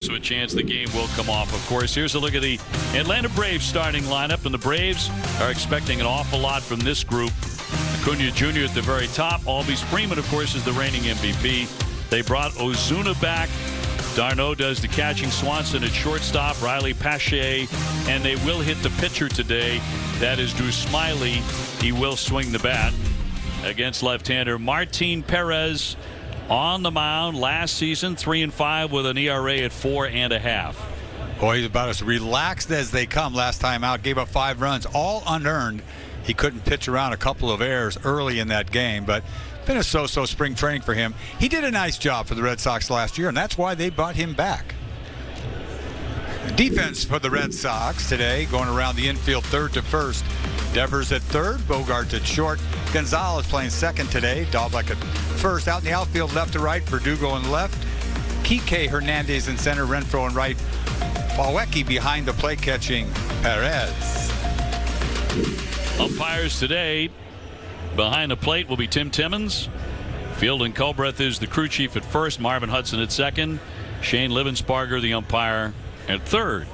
so a chance the game will come off, of course. Here's a look at the Atlanta Braves starting lineup, and the Braves are expecting an awful lot from this group. Acuna Jr. at the very top. Albies Freeman, of course, is the reigning MVP. They brought Ozuna back. Darno does the catching. Swanson at shortstop. Riley Pache, and they will hit the pitcher today. That is Drew Smiley. He will swing the bat against left-hander Martin Perez on the mound. Last season, 3-5 with an ERA at 4.5. Boy, he's about as relaxed as they come. Last time out, gave up 5 runs, all unearned. He couldn't pitch around a couple of errors early in that game, but been a so-so spring training for him. He did a nice job for the Red Sox last year, and that's why they brought him back. Defense for the Red Sox today, going around the infield third to first. Devers at third, Bogart at short. Gonzalez playing second today. Dahlbeck at first. Out in the outfield left to right, Verdugo in left. Kike Hernandez in center, Renfroe in right. Plawecki behind the plate catching Perez. Umpires today behind the plate will be Tim Timmons. Field and Culbreth is the crew chief at first. Marvin Hudson at second. Shane Livensparger, the umpire, at third.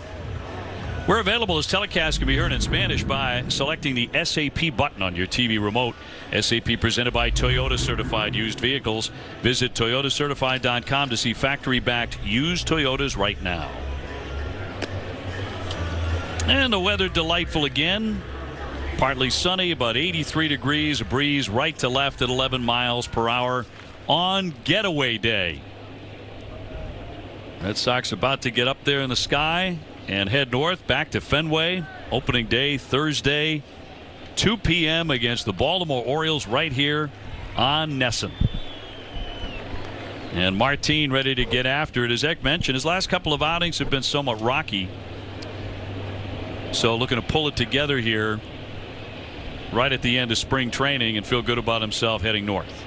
We're available as telecasts can be heard in Spanish by selecting the SAP button on your TV remote. SAP presented by Toyota Certified Used Vehicles. Visit toyotacertified.com to see factory-backed used Toyotas right now. And the weather delightful again. Partly sunny, about 83 degrees, a breeze right to left at 11 miles per hour on getaway day. Red Sox about to get up there in the sky and head north back to Fenway. Opening day Thursday, 2 p.m. against the Baltimore Orioles right here on Nesson. And Martin ready to get after it. As Eck mentioned, his last couple of outings have been somewhat rocky. So looking to pull it together here right at the end of spring training and feel good about himself heading north.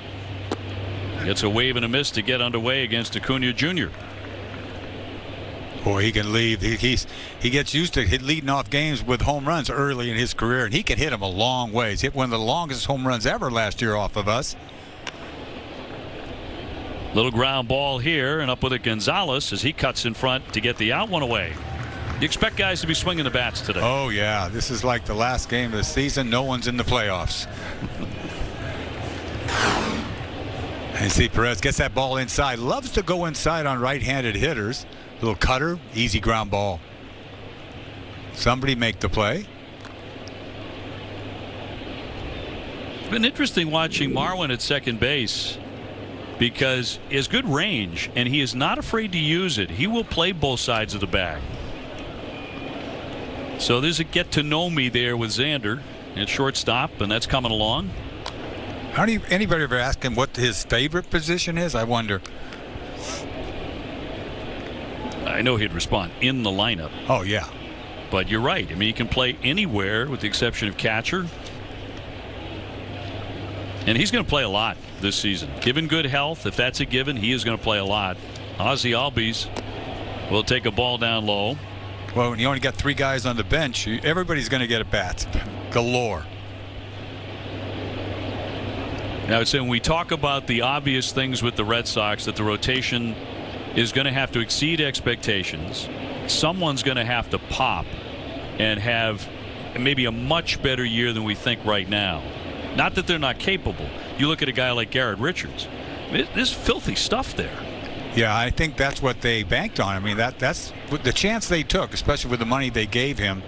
Gets a wave and a miss to get underway against Acuna Jr. Boy, he can lead. He gets used to leading off games with home runs early in his career, and he can hit them a long ways. Hit one of the longest home runs ever last year off of us. Little ground ball here, and up with it Gonzalez as he cuts in front to get the out one away. You expect guys to be swinging the bats today. Oh, yeah. This is like the last game of the season. No one's in the playoffs. And see, Perez gets that ball inside. Loves to go inside on right-handed hitters. Little cutter, easy ground ball. Somebody make the play. It's been interesting watching Marwin at second base because he has good range, and he is not afraid to use it. He will play both sides of the bag. So there's a get-to-know-me there with Xander at shortstop, and that's coming along. Anybody ever ask him what his favorite position is? I wonder. I know he'd respond in the lineup. Oh, yeah. But you're right. I mean, he can play anywhere with the exception of catcher. And he's going to play a lot this season. Given good health, if that's a given, he is going to play a lot. Ozzie Albies will take a ball down low. Well, when you only got 3 guys on the bench, everybody's going to get at bats galore. Now, it's when we talk about the obvious things with the Red Sox, that the rotation is going to have to exceed expectations. Someone's going to have to pop and have maybe a much better year than we think right now. Not that they're not capable. You look at a guy like Garrett Richards. There's filthy stuff there. Yeah, I think that's what they banked on. I mean, that's the chance they took, especially with the money they gave him.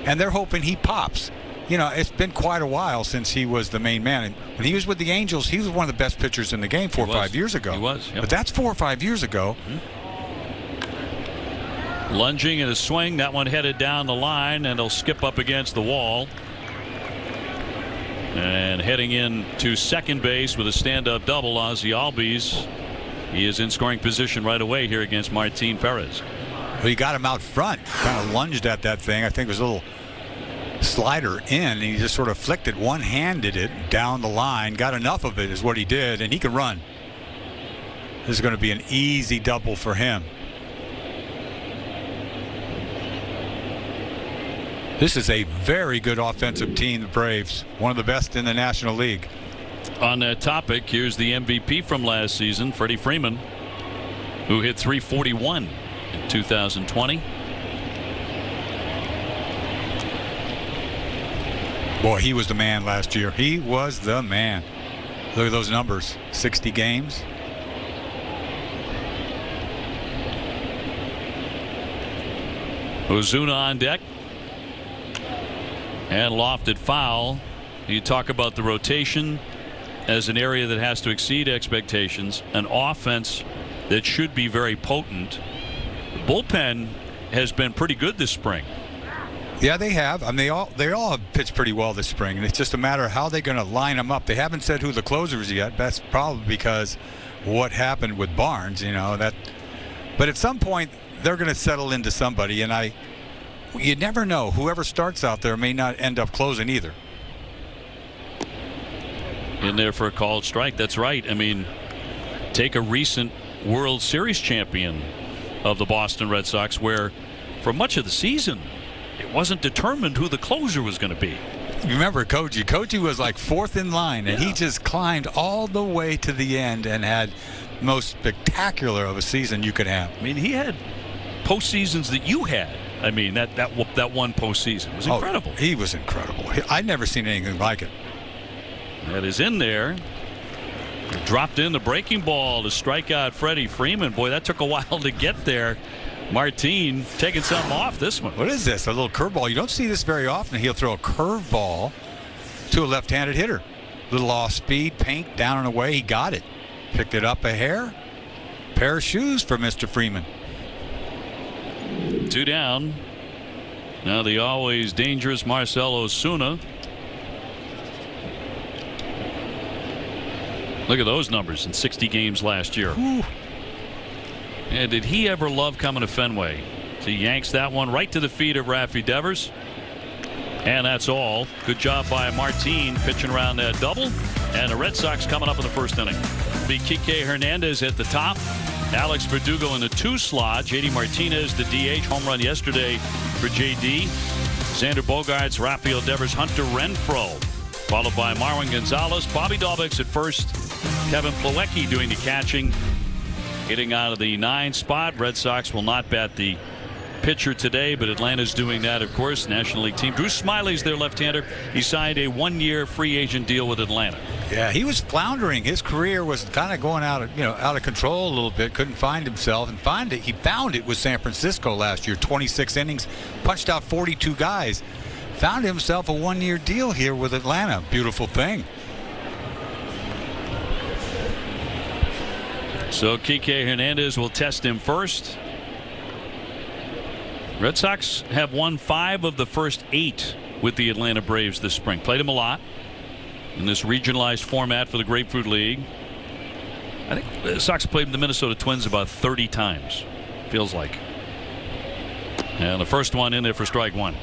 And they're hoping he pops. You know, it's been quite a while since he was the main man. And when he was with the Angels, he was one of the best pitchers in the game 4 or 5 years ago. He was. Yep. But that's 4 or 5 years ago. Mm-hmm. Lunging in a swing. That one headed down the line, and he'll skip up against the wall. And heading in to second base with a stand-up double, Ozzie Albies. He is in scoring position right away here against Martin Perez. Well, he got him out front. Kind of lunged at that thing. I think it was a little slider in, and he just sort of flicked it, one-handed it down the line. Got enough of it is what he did, and he can run. This is going to be an easy double for him. This is a very good offensive team, the Braves. One of the best in the National League. On that topic, here's the MVP from last season, Freddie Freeman, who hit .341 in 2020. Boy, he was the man last year. He was the man. Look at those numbers. 60 games. Ozuna on deck. And lofted foul. You talk about the rotation as an area that has to exceed expectations. An offense that should be very potent. The bullpen has been pretty good this spring. Yeah, they have. I mean, they all have pitched pretty well this spring, and it's just a matter of how they're going to line them up. They haven't said who the closer is yet. That's probably because what happened with Barnes, you know. But at some point, they're going to settle into somebody, and you never know. Whoever starts out there may not end up closing either. In there for a called strike. That's right. I mean, take a recent World Series champion of the Boston Red Sox, where for much of the season, it wasn't determined who the closer was going to be. Remember Koji? Koji was like fourth in line, and he just climbed all the way to the end and had the most spectacular of a season you could have. I mean, he had postseasons that you had. I mean, that one postseason was incredible. He was incredible. I'd never seen anything like it. That is in there. Dropped in the breaking ball to strike out Freddie Freeman. Boy, that took a while to get there. Martin taking something off this one. What is this? A little curveball. You don't see this very often. He'll throw a curveball to a left-handed hitter. Little off speed, paint down and away. He got it. Picked it up a hair. Pair of shoes for Mr. Freeman. 2 down. Now the always dangerous Marcell Ozuna. Look at those numbers in 60 games last year. Ooh. And did he ever love coming to Fenway? So he yanks that one right to the feet of Rafi Devers. And that's all. Good job by Martin pitching around that double. And the Red Sox coming up in the first inning. Be Kike Hernandez at the top. Alex Verdugo in the 2 slot. JD Martinez, the DH, home run yesterday for JD. Xander Bogaerts, Rafael Devers, Hunter Renfroe. Followed by Marwin Gonzalez. Bobby Dalbeck's at first. Kevin Plawecki doing the catching. Hitting out of the 9 spot. Red Sox will not bat the pitcher today, but Atlanta's doing that, of course. National League team. Drew Smyly's their left-hander. He signed a 1-year free agent deal with Atlanta. Yeah, he was floundering. His career was kind of going out of control a little bit. Couldn't find himself, and he found it with San Francisco last year. 26 innings, punched out 42 guys. Found himself a 1-year deal here with Atlanta. Beautiful thing. So Kike Hernandez will test him first. Red Sox have won 5 of the first 8 with the Atlanta Braves this spring. Played them a lot in this regionalized format for the Grapefruit League. I think the Sox played the Minnesota Twins about 30 times. Feels like. And the first one in there for strike 1.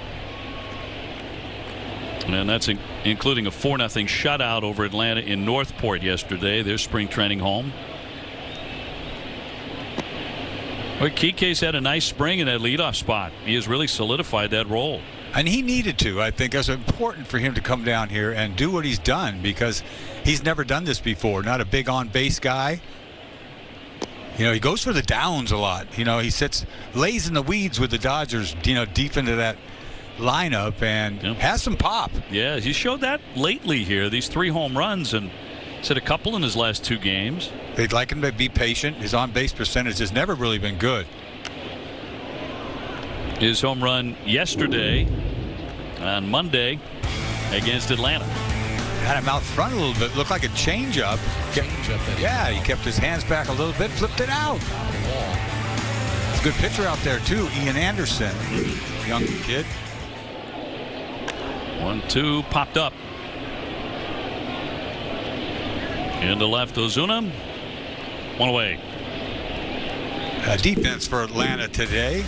And that's including a 4-0 shutout over Atlanta in Northport yesterday. Their spring training home. Well, Kike's had a nice spring in that leadoff spot. He has really solidified that role. And he needed to. I think it was important for him to come down here and do what he's done, because he's never done this before. Not a big on-base guy. You know, he goes for the downs a lot. You know, he lays in the weeds with the Dodgers, deep into that lineup, and has some pop. Yeah, he showed that lately here. These 3 home runs, and he's hit a couple in his last 2 games. They'd like him to be patient. His on-base percentage has never really been good. His home run yesterday on Monday against Atlanta. Had him out front a little bit. Looked like a changeup. Yeah, he kept his hands back a little bit, flipped it out. It's a good pitcher out there, too. Ian Anderson, young kid. 1-2 popped up. Into left, Ozuna. 1 away. Defense for Atlanta today.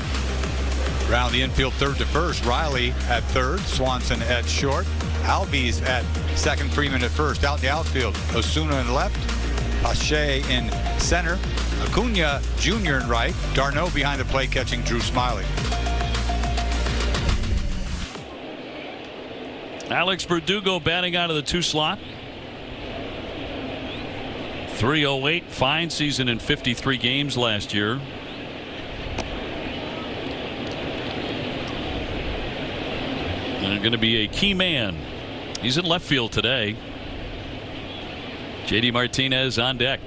Around the infield, third to first. Riley at third. Swanson at short. Albies at second. Freeman at first. Out in the outfield, Ozuna in left. Pache in center. Acuna Jr. in right. Darno behind the plate catching Drew Smyly. Alex Verdugo batting out of the 2 slot. 308, fine season in 53 games last year. Going to be a key man. He's in left field today. JD Martinez on deck.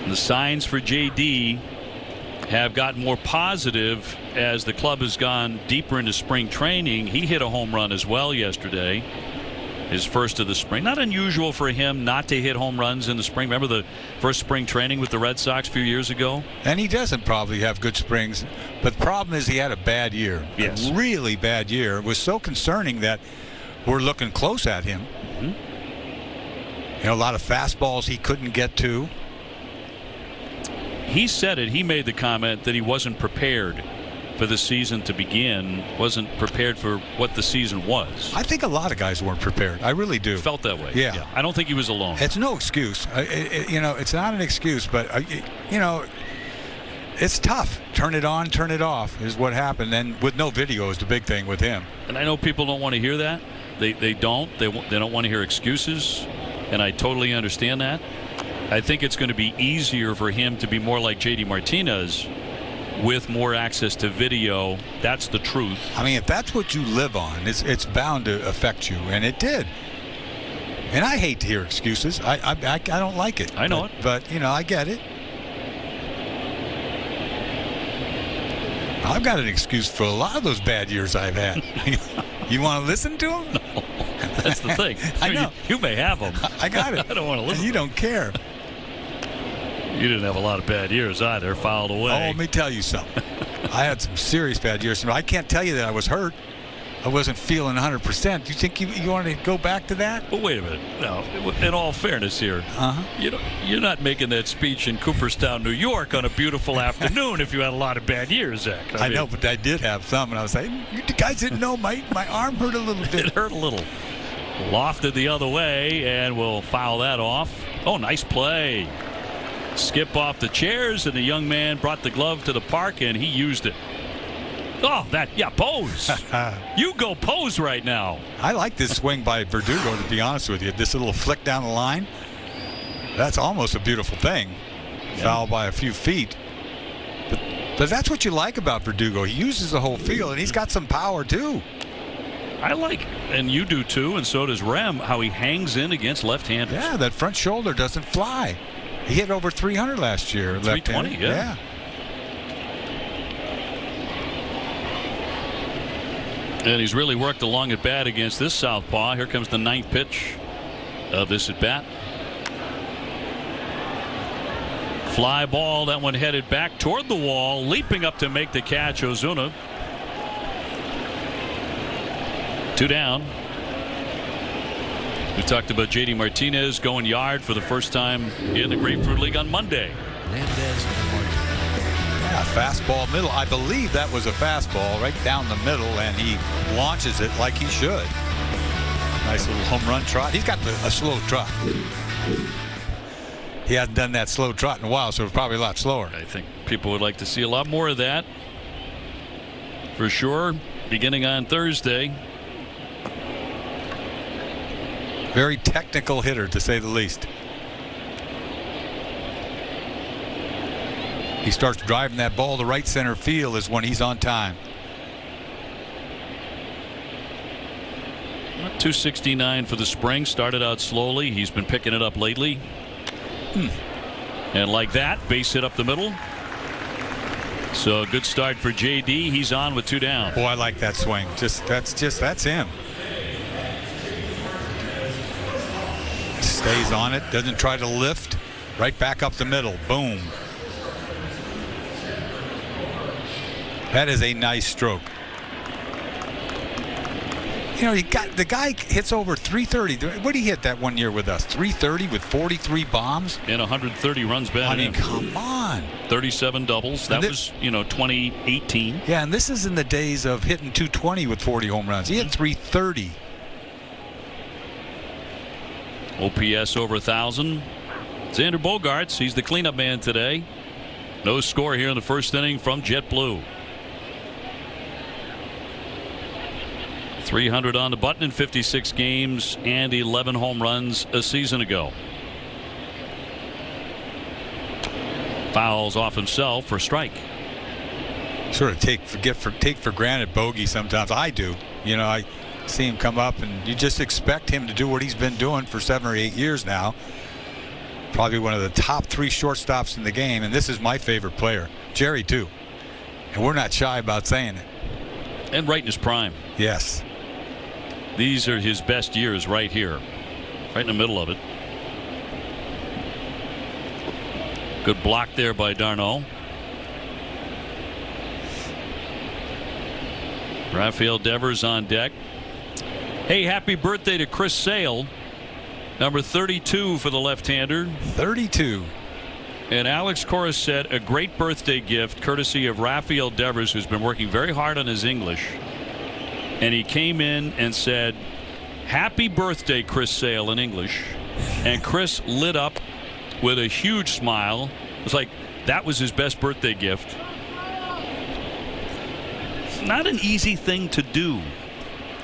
The signs for JD have gotten more positive as the club has gone deeper into spring training. He hit a home run as well yesterday, his first of the spring. Not unusual for him not to hit home runs in the spring. Remember the first spring training with the Red Sox a few years ago? And he doesn't probably have good springs, but the problem is he had a bad year. Yes. A really bad year. It was so concerning that we're looking close at him. You know, a lot of fastballs he couldn't get to. He said it. He made the comment that he wasn't prepared for the season to begin, wasn't prepared for what the season was. I think a lot of guys weren't prepared. I really do. Felt that way. Yeah. I don't think he was alone. It's no excuse. You know, it's not an excuse, but, you know, it's tough. Turn it on, turn it off is what happened. And with no video is the big thing with him. And I know people don't want to hear that. They don't. They don't want to hear excuses. And I totally understand that. I think it's going to be easier for him to be more like JD Martinez with more access to video. That's the truth. I mean, if that's what you live on, it's bound to affect you, and it did. And I hate to hear excuses. I don't like it. I know it. But, you know, I get it. I've got an excuse for a lot of those bad years I've had. You want to listen to them? No. That's the thing. I know. You may have them. I got it. I don't want to listen. You don't care. You didn't have a lot of bad years either. Fouled away. Oh, let me tell you something. I had some serious bad years. I can't tell you that I was hurt. I wasn't feeling 100%. Do you think you want to go back to that? But wait a minute. Now, in all fairness here, you're not making that speech in Cooperstown, New York on a beautiful afternoon if you had a lot of bad years, Zach. I know, but I did have some, and I was like, you guys didn't know my arm hurt a little bit. It hurt a little. Lofted the other way, and we'll foul that off. Oh, nice play. Skip off the chairs, and the young man brought the glove to the park, and he used it. Oh, pose. You go pose right now. I like this swing by Verdugo, to be honest with you. This little flick down the line, that's almost a beautiful thing. Yeah. Foul by a few feet. But that's what you like about Verdugo. He uses the whole field, and he's got some power, too. I like, and you do, too, and so does Rem, how he hangs in against left-handers. Yeah, that front shoulder doesn't fly. He hit over 300 last year. 320, yeah. And he's really worked along at bat against this southpaw. Here comes the ninth pitch of this at bat. Fly ball, that one headed back toward the wall, leaping up to make the catch, Ozuna. 2 down. We talked about JD Martinez going yard for the first time in the Grapefruit League on Monday. Yeah, fastball middle. I believe that was a fastball right down the middle, and he launches it like he should. Nice little home run trot. He's got a slow trot. He hasn't done that slow trot in a while, so it's probably a lot slower. I think people would like to see a lot more of that, for sure, beginning on Thursday. Very technical hitter, to say the least. He starts driving that ball to right center field is when he's on time. 269 for the spring. Started out slowly. He's been picking it up lately. And like that, base hit up the middle. So a good start for JD. He's on with 2 down. Boy, I like that swing. That's him. Stays on it. Doesn't try to lift. Right back up the middle. Boom. That is a nice stroke. You know, the guy hits over 330. What did he hit that one year with us? 330 with 43 bombs and 130 runs batted. I mean, come on. 37 doubles. That was 2018. Yeah, and this is in the days of hitting 220 with 40 home runs. He hit 330. OPS over 1,000. Xander Bogaerts, he's the cleanup man today. No score here in the first inning from JetBlue. 300 on the button in 56 games and 11 home runs a season ago. Fouls off himself for strike. sort of take for granted bogey sometimes. I do. You know, I see him come up, and you just expect him to do what he's been doing for 7 or 8 years now. Probably one of the top 3 shortstops in the game, and this is my favorite player. Jerry, too. And we're not shy about saying it. And right in his prime. Yes. These are his best years right here. Right in the middle of it. Good block there by d'Arnaud. Rafael Devers on deck. Hey, happy birthday to Chris Sale. Number 32 for the left-hander. 32. And Alex Corris said a great birthday gift courtesy of Rafael Devers, who's been working very hard on his English. And he came in and said, "Happy birthday, Chris Sale," in English. And Chris lit up with a huge smile. It was like that was his best birthday gift. Not an easy thing to do.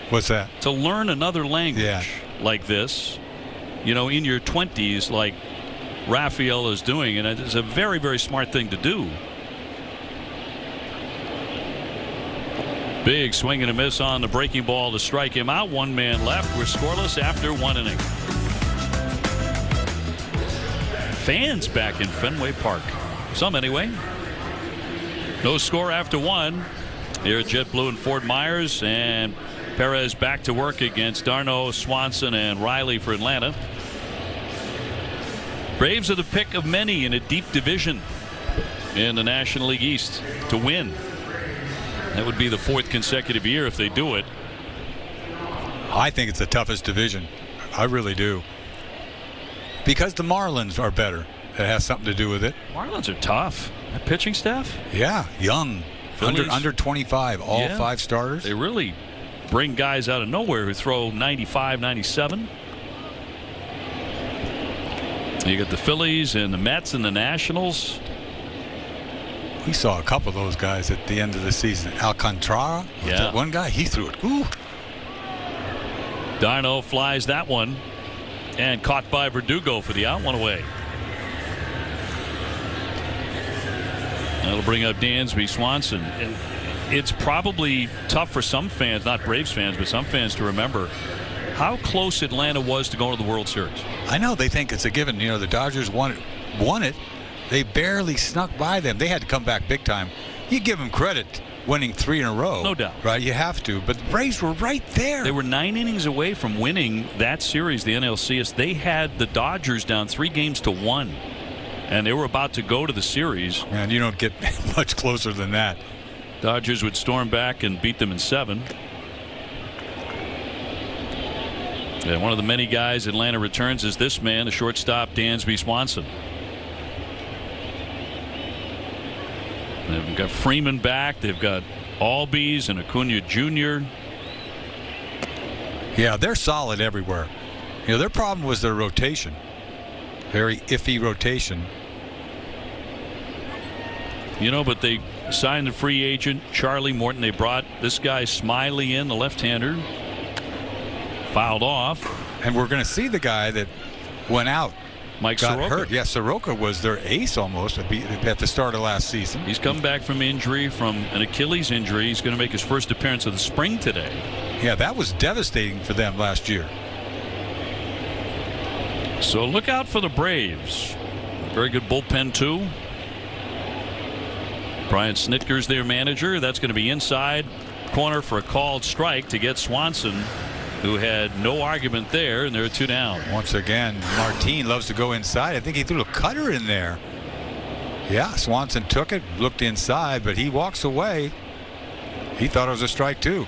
What's that? To learn another language like this, you know, in your 20s, like Rafael is doing, and it's a very, very smart thing to do. Big swing and a miss on the breaking ball to strike him out. 1 man left. We're scoreless after 1 inning. Fans back in Fenway Park. Some anyway. No score after 1. Here at JetBlue and Fort Myers, and Perez back to work against d'Arnaud, Swanson, and Riley for Atlanta. Braves are the pick of many in a deep division in the National League East to win. That would be the 4th consecutive year if they do it. I think it's the toughest division. I really do. Because the Marlins are better. That has something to do with it. Marlins are tough. That pitching staff? Yeah, young. Under 25, all 5 starters. They really bring guys out of nowhere who throw 95, 97. You got the Phillies and the Mets and the Nationals. We saw a couple of those guys at the end of the season. Alcantara, that one guy, he threw it. Ooh. d'Arnaud flies that one and caught by Verdugo for the out, 1 away. That'll bring up Dansby Swanson. And it's probably tough for some fans, not Braves fans, but some fans to remember how close Atlanta was to going to the World Series. I know they think it's a given. You know, the Dodgers won it. They barely snuck by them. They had to come back big time. You give them credit, winning 3 in a row. No doubt. Right, you have to. But the Braves were right there. They were 9 innings away from winning that series, the NLCS. They had the Dodgers down 3-1. And they were about to go to the series. Man, you don't get much closer than that. Dodgers would storm back and beat them in 7. And one of the many guys Atlanta returns is this man, the shortstop, Dansby Swanson. They've got Freeman back. They've got Albies and Acuna Jr. Yeah, they're solid everywhere. You know, their problem was their rotation. Very iffy rotation. You know, but they signed the free agent Charlie Morton. They brought this guy Smiley in, the left-hander. Fouled off. And we're going to see the guy that went out. Mike got Soroka. hurt. Yeah, Soroka was their ace almost at the start of last season. He's come back from injury, from an Achilles injury. He's going to make his first appearance of the spring today. Yeah, that was devastating for them last year. So look out for the Braves. Very good bullpen, too. Brian Snitker's their manager. That's going to be inside corner for a called strike to get Swanson, who had no argument there, and there are 2 down. Once again, Martin loves to go inside. I think he threw a cutter in there. Yeah, Swanson took it, looked inside, but he walks away. He thought it was a strike, too.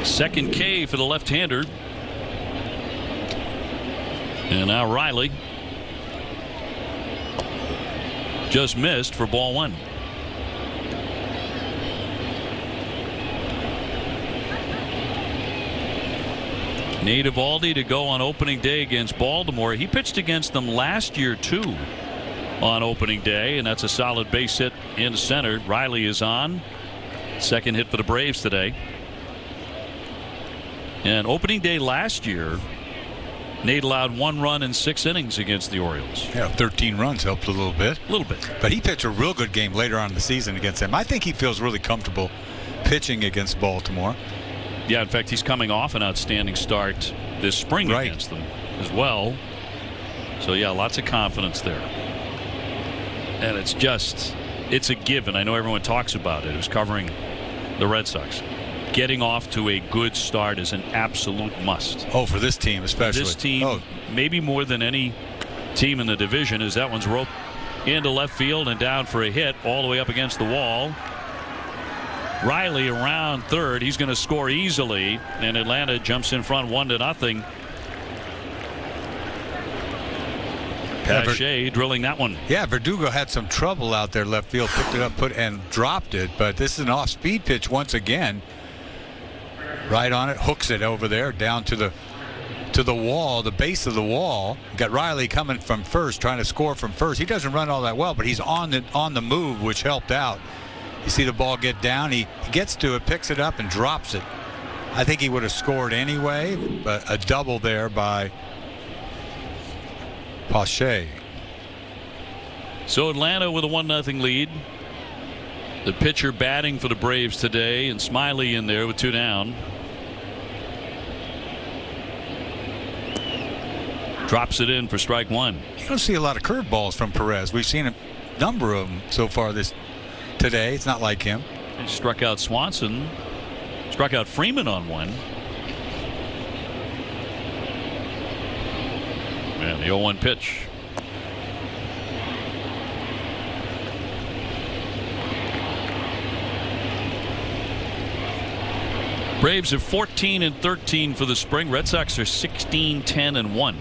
Second K for the left-hander. And now Riley just missed for ball 1. Nate Eovaldi to go on opening day against Baltimore. He pitched against them last year too on opening day, and that's a solid base hit in center. Riley is on. Second hit for the Braves today. And opening day last year, Nate allowed 1 run in 6 innings against the Orioles. Yeah, 13 runs helped a little bit. A little bit. But he pitched a real good game later on in the season against them. I think he feels really comfortable pitching against Baltimore. Yeah, in fact, he's coming off an outstanding start this spring against them as well. So, yeah, lots of confidence there. And it's a given. I know everyone talks about it. It was covering the Red Sox. Getting off to a good start is an absolute must. Oh, for this team especially. This team, maybe more than any team in the division, as that one's roped into left field and down for a hit all the way up against the wall. Riley around third. He's going to score easily, and Atlanta jumps in front 1-0. Pache drilling that one. Yeah, Verdugo had some trouble out there left field, picked it up, and dropped it. But this is an off-speed pitch once again. Right on it, hooks it over there down to the wall, the base of the wall. Got Riley coming from first, trying to score from first. He doesn't run all that well, but he's on the move, which helped out. You see the ball get down. He gets to it, picks it up, and drops it. I think he would have scored anyway, but a double there by Pache. So Atlanta with a 1-0 lead. The pitcher batting for the Braves today, and Smiley in there with 2 down. Drops it in for strike 1. You don't see a lot of curveballs from Perez. We've seen a number of them so far today. It's not like him. He struck out Swanson. Struck out Freeman on one. And the 0-1 pitch. Braves are 14-13 for the spring. Red Sox are 16-10-1.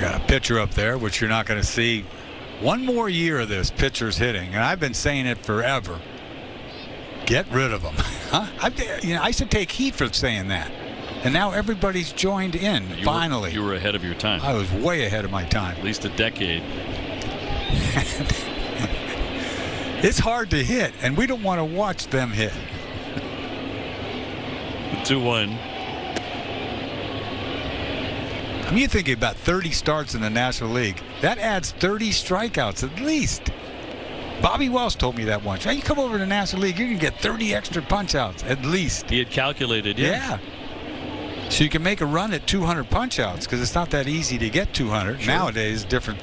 Got a pitcher up there, which you're not going to see one more year of this. Pitchers hitting, and I've been saying it forever. Get rid of them. Huh? I used to take heat for saying that, and now everybody's joined in. Finally, you were ahead of your time. I was way ahead of my time. At least a decade. It's hard to hit, and we don't want to watch them hit. 2-1. I mean, you're thinking about 30 starts in the National League. That adds 30 strikeouts at least. Bobby Wells told me that once. Hey, you come over to the National League, you're going to get 30 extra punch-outs at least. He had calculated, yeah. So you can make a run at 200 punch-outs because it's not that easy to get 200. Sure. Nowadays, different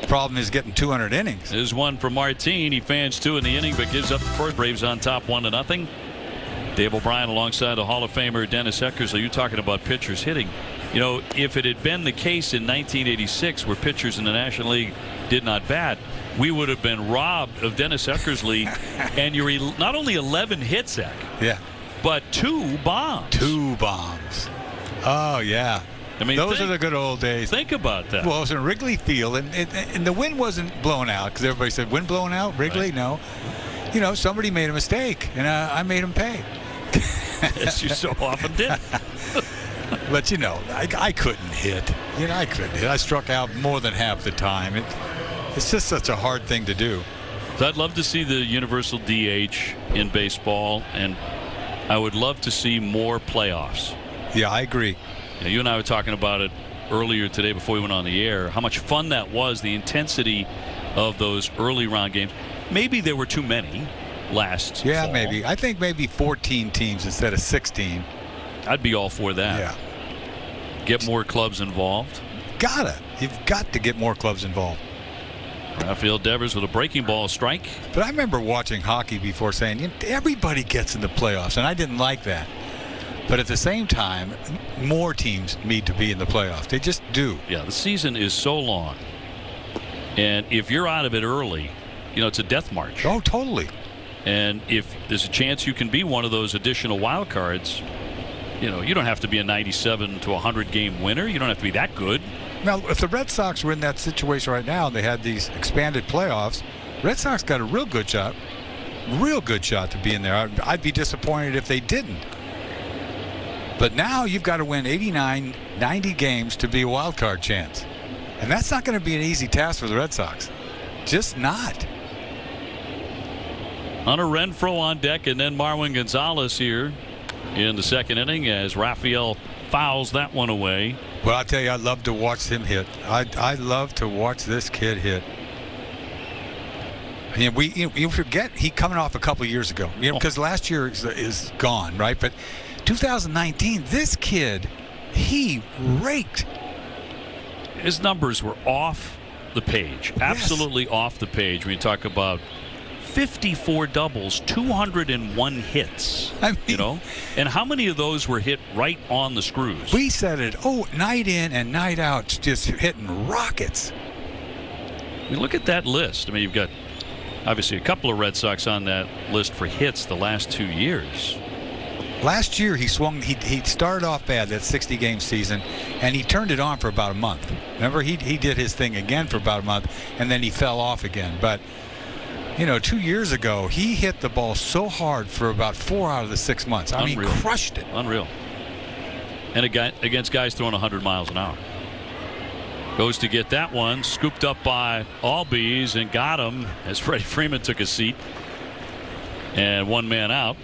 problem is getting 200 innings. There's one for Martin. He fans 2 in the inning, but gives up the first. Braves on top 1-0. Dave O'Brien alongside the Hall of Famer Dennis Eckersley. You're talking about pitchers hitting. You know, if it had been the case in 1986 where pitchers in the National League did not bat, we would have been robbed of Dennis Eckersley and your not only 11 hits, Eck, but 2 bombs. 2 bombs. Oh, yeah. I mean, those are the good old days. Think about that. Well, it was in Wrigley Field, and the wind wasn't blown out because everybody said, wind blown out? Wrigley? Right. No. You know, somebody made a mistake, and I made him pay. As you so often did. But, you know, I couldn't hit. You know, I couldn't hit. I struck out more than half the time. It's just such a hard thing to do. So I'd love to see the universal DH in baseball, and I would love to see more playoffs. Yeah, I agree. You and I were talking about it earlier today before we went on the air, how much fun that was, the intensity of those early round games. Maybe there were too many last fall. Maybe. I think maybe 14 teams instead of 16. I'd be all for that. Yeah. Get more clubs involved. You've got to get more clubs involved. Rafael Devers with a breaking ball strike. But I remember watching hockey before saying, everybody gets in the playoffs, and I didn't like that. But at the same time, more teams need to be in the playoffs. They just do. Yeah, the season is so long. And if you're out of it early, it's a death march. Oh, totally. And if there's a chance you can be one of those additional wild cards, you don't have to be a 97 to 100 game winner. You don't have to be that good. Now, if the Red Sox were in that situation right now and they had these expanded playoffs, Red Sox got a real good shot to be in there. I'd be disappointed if they didn't. But now you've got to win 89, 90 games to be a wild card chance. And that's not going to be an easy task for the Red Sox. Just not. Hunter Renfroe on deck, and then Marwin Gonzalez here in the second inning as Rafael fouls that one away. Well, I'll tell you, I love to watch him hit. I love to watch this kid hit. And you forget he coming off a couple of years ago, because last year is gone, right? But 2019, this kid, he raked. His numbers were off the page, absolutely off the page. When you talk about 54 doubles, 201 hits. I mean, and how many of those were hit right on the screws? We said it. Night in and night out, just hitting rockets. I mean, look at that list. I mean, you've got obviously a couple of Red Sox on that list for hits the last 2 years. Last year he swung. He started off bad, that 60-game season, and he turned it on for about a month. Remember, he did his thing again for about a month, and then he fell off again. But 2 years ago, he hit the ball so hard for about 4 out of the 6 months. I mean, crushed it. Unreal. And against guys throwing 100 miles an hour. Goes to get that one, scooped up by Albies and got him as Freddie Freeman took a seat. And one man out.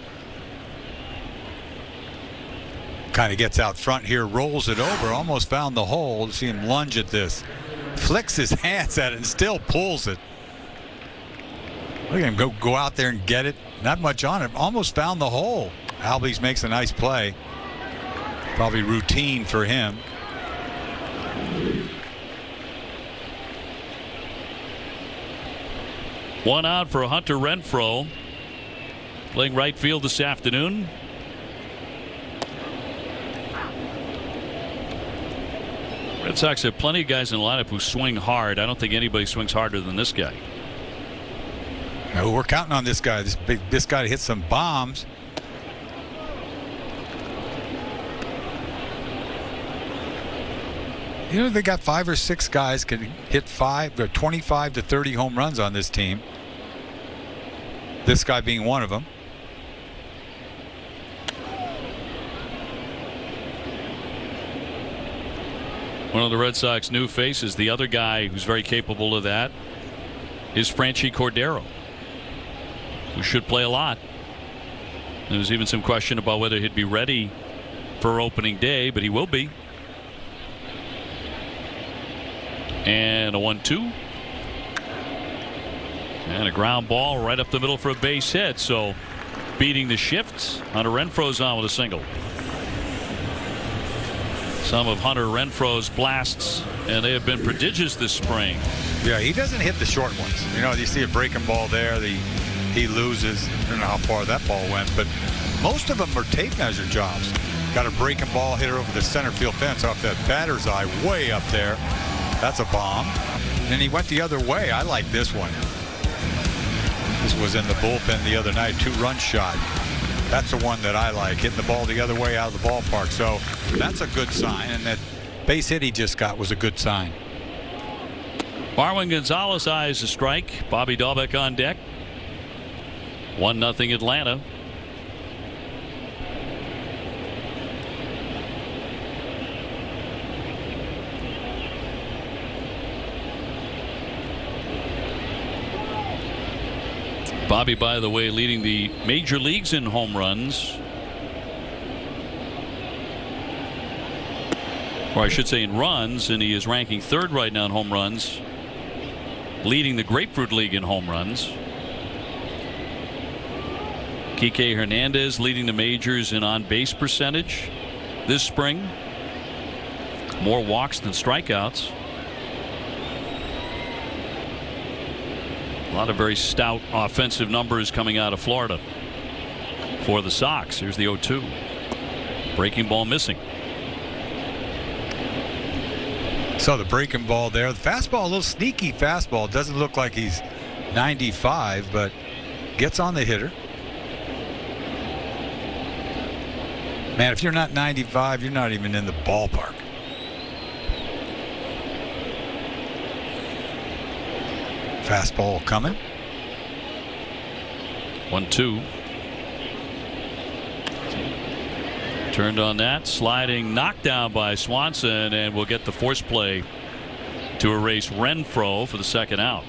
Kind of gets out front here, rolls it over, almost found the hole. See him lunge at this. Flicks his hands at it and still pulls it. Look at him go out there and get it. Not much on it. Almost found the hole. Albies makes a nice play. Probably routine for him. One out for Hunter Renfroe. Playing right field this afternoon. Red Sox have plenty of guys in the lineup who swing hard. I don't think anybody swings harder than this guy. No, we're counting on this guy. This guy to hit some bombs. They got 5 or 6 guys can hit 25 to 30 home runs on this team. This guy being one of them. One of the Red Sox new faces, the other guy who's very capable of that, is Franchy Cordero, who should play a lot. There's even some question about whether he'd be ready for opening day, but he will be. And a 1-2. And a ground ball right up the middle for a base hit. So beating the shift, Hunter Renfroe's on with a single. Some of Hunter Renfroe's blasts, and they have been prodigious this spring. Yeah, he doesn't hit the short ones. You see a breaking ball there. He loses. I don't know how far that ball went, but most of them are tape measure jobs. Got a breaking ball hit over the center field fence off that batter's eye way up there. That's a bomb. And then he went the other way. I like this one. This was in the bullpen the other night. 2-run shot. That's the one that I like, hitting the ball the other way out of the ballpark. So that's a good sign. And that base hit he just got was a good sign. Marwin Gonzalez eyes a strike. Bobby Dahlbeck on deck. 1-0 Atlanta. Bobby, by the way, leading the major leagues in home runs. Or I should say in runs, and he is ranking 3rd right now in home runs. Leading the Grapefruit League in home runs. Kike Hernandez leading the majors in on-base percentage this spring. More walks than strikeouts. A lot of very stout offensive numbers coming out of Florida for the Sox. Here's the 0-2. Breaking ball missing. So the breaking ball there. The fastball, a little sneaky fastball. Doesn't look like he's 95, but gets on the hitter. Man, if you're not 95, you're not even in the ballpark. Fastball coming. 1-2. Turned on that. Sliding knockdown by Swanson, and we'll get the force play to erase Renfroe for the second out.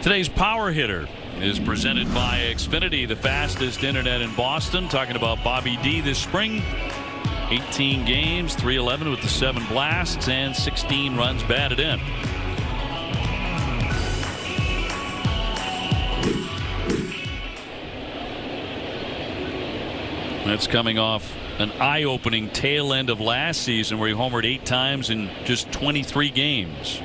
Today's power hitter is presented by Xfinity, the fastest internet in Boston. Talking about Bobby D this spring. 18 games, 311 with the 7 blasts, and 16 runs batted in. That's coming off an eye-opening tail end of last season where he homered 8 times in just 23 games.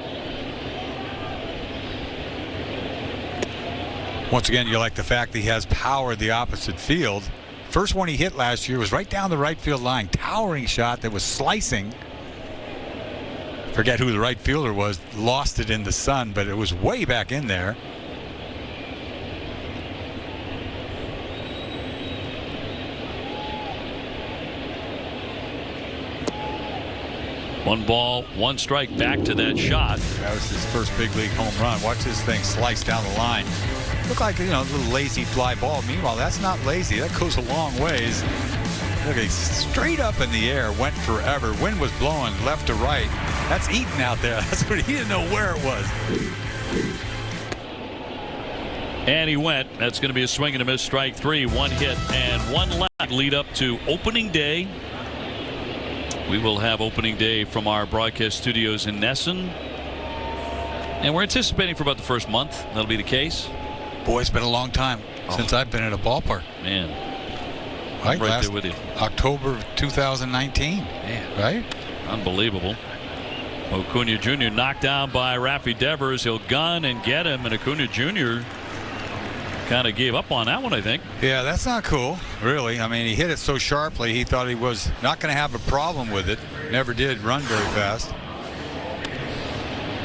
Once again, you like the fact that he has power the opposite field. First one he hit last year was right down the right field line. Towering shot that was slicing. Forget who the right fielder was. Lost it in the sun, but it was way back in there. One ball, one strike, back to that shot. That was his first big league home run. Watch this thing slice down the line. Looked like, a little lazy fly ball. Meanwhile, that's not lazy. That goes a long ways. Look, straight up in the air, went forever. Wind was blowing left to right. That's Eaton out there. That's what he didn't know where it was. And he went. That's going to be a swing and a miss, strike 3. 1 hit and 1 left. Lead up to opening day. We will have opening day from our broadcast studios in Nesson. And we're anticipating for about the first month. That'll be the case. Boy, it's been a long time since I've been at a ballpark. Man. Right, right there with you. October of 2019. Man. Right? Unbelievable. Acuna Jr. knocked down by Rafi Devers. He'll gun and get him. And Acuna Jr. kind of gave up on that one, I think. Yeah, that's not cool, really. I mean, he hit it so sharply, he thought he was not going to have a problem with it. Never did run very fast.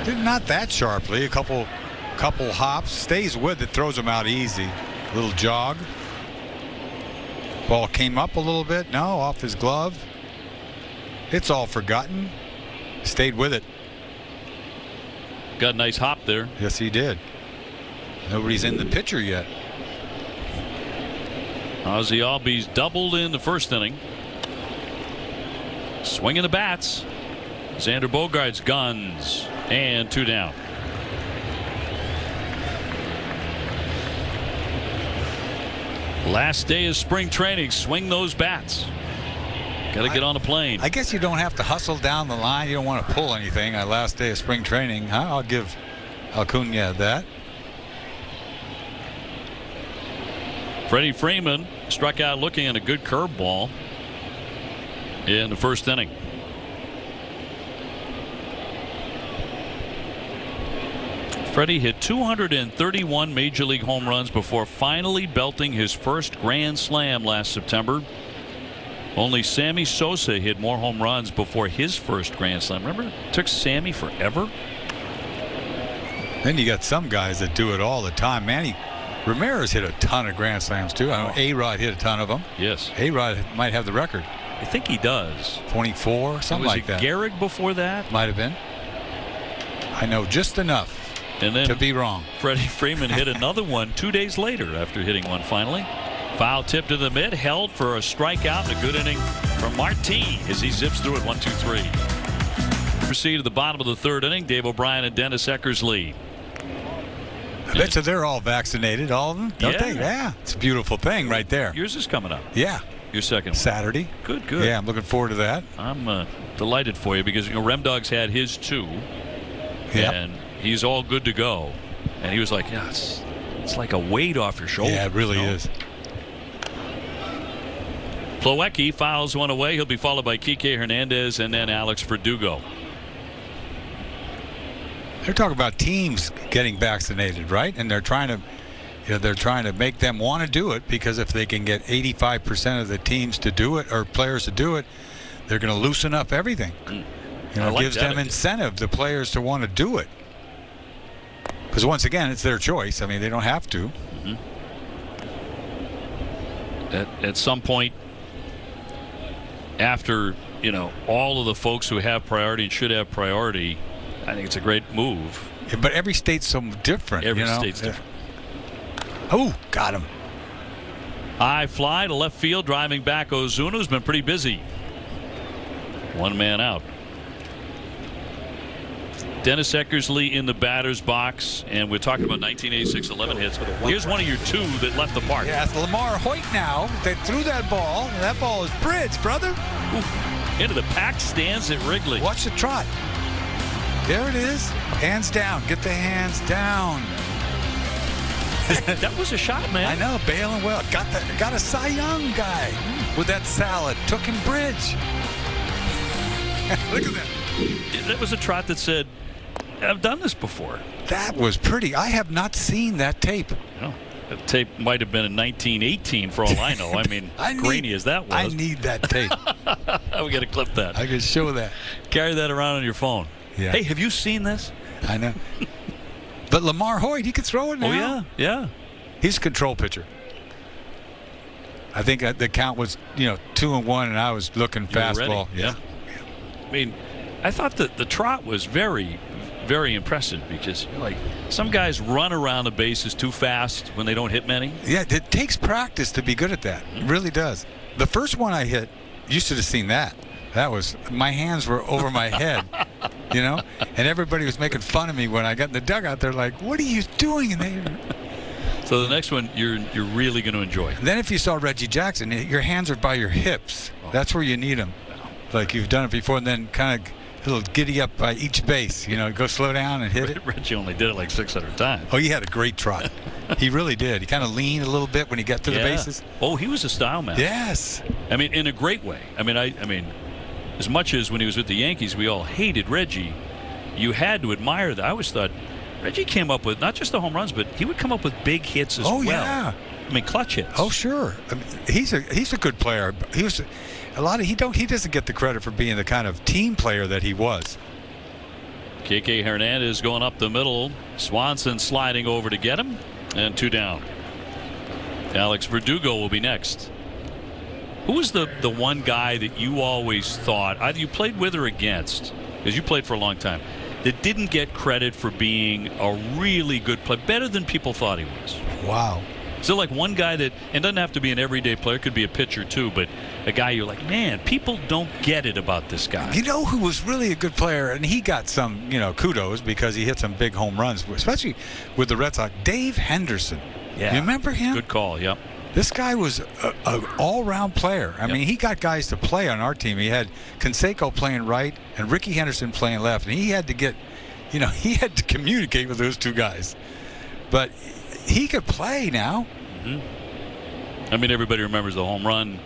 Not that sharply. A couple hops. Stays with it, throws him out easy. Little jog. Ball came up a little bit. No, off his glove. It's all forgotten. Stayed with it. Got a nice hop there. Yes, he did. Nobody's in the pitcher yet. Ozzie Albies doubled in the first inning. Swinging the bats. Xander Bogaerts guns. And 2 down. Last day of spring training. Swing those bats. Got to get on a plane. I guess you don't have to hustle down the line. You don't want to pull anything on last day of spring training. Huh? I'll give Acuna that. Freddie Freeman struck out looking at a good curveball in the first inning. Freddie hit 231 Major League home runs before finally belting his first Grand Slam last September. Only Sammy Sosa hit more home runs before his first Grand Slam. Remember? It took Sammy forever. Then you got some guys that do it all the time. Manny Ramirez hit a ton of Grand Slams too. I know A-Rod hit a ton of them. Yes. A-Rod might have the record. I think he does. 24, something like that. Was it Gehrig before that? Might have been. I know just enough to be wrong. Freddie Freeman hit another one 2 days later after hitting one finally. Foul tip to the mid, held for a strikeout and a good inning from Martin as he zips through it 1-2-3. Proceed to the bottom of the third inning. Dave O'Brien and Dennis Eckersley. I bet you they're all vaccinated, all of them, don't they? Yeah, it's a beautiful thing right there. Yours is coming up. Yeah. Your second one. Saturday. Good. Yeah, I'm looking forward to that. I'm delighted for you because Rem Dog's had his too. Yep. And he's all good to go. And he was like, yeah, it's like a weight off your shoulder. Yeah, it really is. Plawecki fouls one away. He'll be followed by Kike Hernandez and then Alex Verdugo. They're talking about teams getting vaccinated, right? And they're trying to make them want to do it, because if they can get 85% of the teams to do it or players to do it, they're going to loosen up everything. It gives them incentive, the players, to want to do it. Because once again, it's their choice. I mean, they don't have to. At some point, after all of the folks who have priority and should have priority, I think it's a great move. Yeah, but every state's so different. Every state's different. Oh, got him. High fly to left field, driving back Ozuna's been pretty busy. One man out. Dennis Eckersley in the batter's box, and we're talking about 1986 11 hits. Here's one of your two that left the park. Yeah, it's Lamar Hoyt now. They threw that ball. That ball is bridge, brother. Ooh, into the packed stands at Wrigley. Watch the trot. There it is. Hands down. Get the hands down. That was a shot, man. I know, bailing well. Got a Cy Young guy with that salad. Took him bridge. Look at that. That was a trot that said, I've done this before. That was pretty. I have not seen that tape. No, that tape might have been in 1918 for all I know. I mean, grainy as that was. I need that tape. We got to clip that. I can show that. Carry that around on your phone. Yeah. Hey, have you seen this? I know. But Lamar Hoyt, he could throw it now. Oh, yeah, yeah. He's a control pitcher. I think the count was, 2-1, and I was looking fastball. Yeah. I mean, I thought that the trot was very, very impressive because, some guys run around the bases too fast when they don't hit many. Yeah, it takes practice to be good at that. It really does. The first one I hit, you should have seen that. That was, my hands were over my head, and everybody was making fun of me when I got in the dugout. They're like, what are you doing? And so the next one you're really going to enjoy. And then if you saw Reggie Jackson, your hands are by your hips. That's where you need them. Like you've done it before, and then kind of a little giddy up by each base. Go slow down and hit it. Reggie only did it like 600 times. Oh, he had a great trot. He really did. He kind of leaned a little bit when he got to the bases. Oh, he was a style man. Yes. I mean, in a great way. I mean, as much as when he was with the Yankees, we all hated Reggie, you had to admire that. I always thought Reggie came up with not just the home runs, but he would come up with big hits as well. Oh, yeah. I mean, clutch hits. Oh, sure. I mean, he's a good player. He doesn't get the credit for being the kind of team player that he was. KK Hernandez going up the middle. Swanson sliding over to get him, and 2 down. Alex Verdugo will be next. Who was the one guy that you always thought, either you played with or against, because you played for a long time, that didn't get credit for being a really good player, better than people thought he was? Wow. So like one guy that, and doesn't have to be an everyday player, could be a pitcher too, but a guy you're like, man, people don't get it about this guy. You know who was really a good player, and he got some, kudos because he hit some big home runs, especially with the Red Sox, Dave Henderson. Yeah. You remember him? Good call, yep. This guy was an all-round player. I mean, he got guys to play on our team. He had Canseco playing right and Ricky Henderson playing left, and he had to get, he had to communicate with those two guys. But he could play now. Mm-hmm. I mean, everybody remembers the home run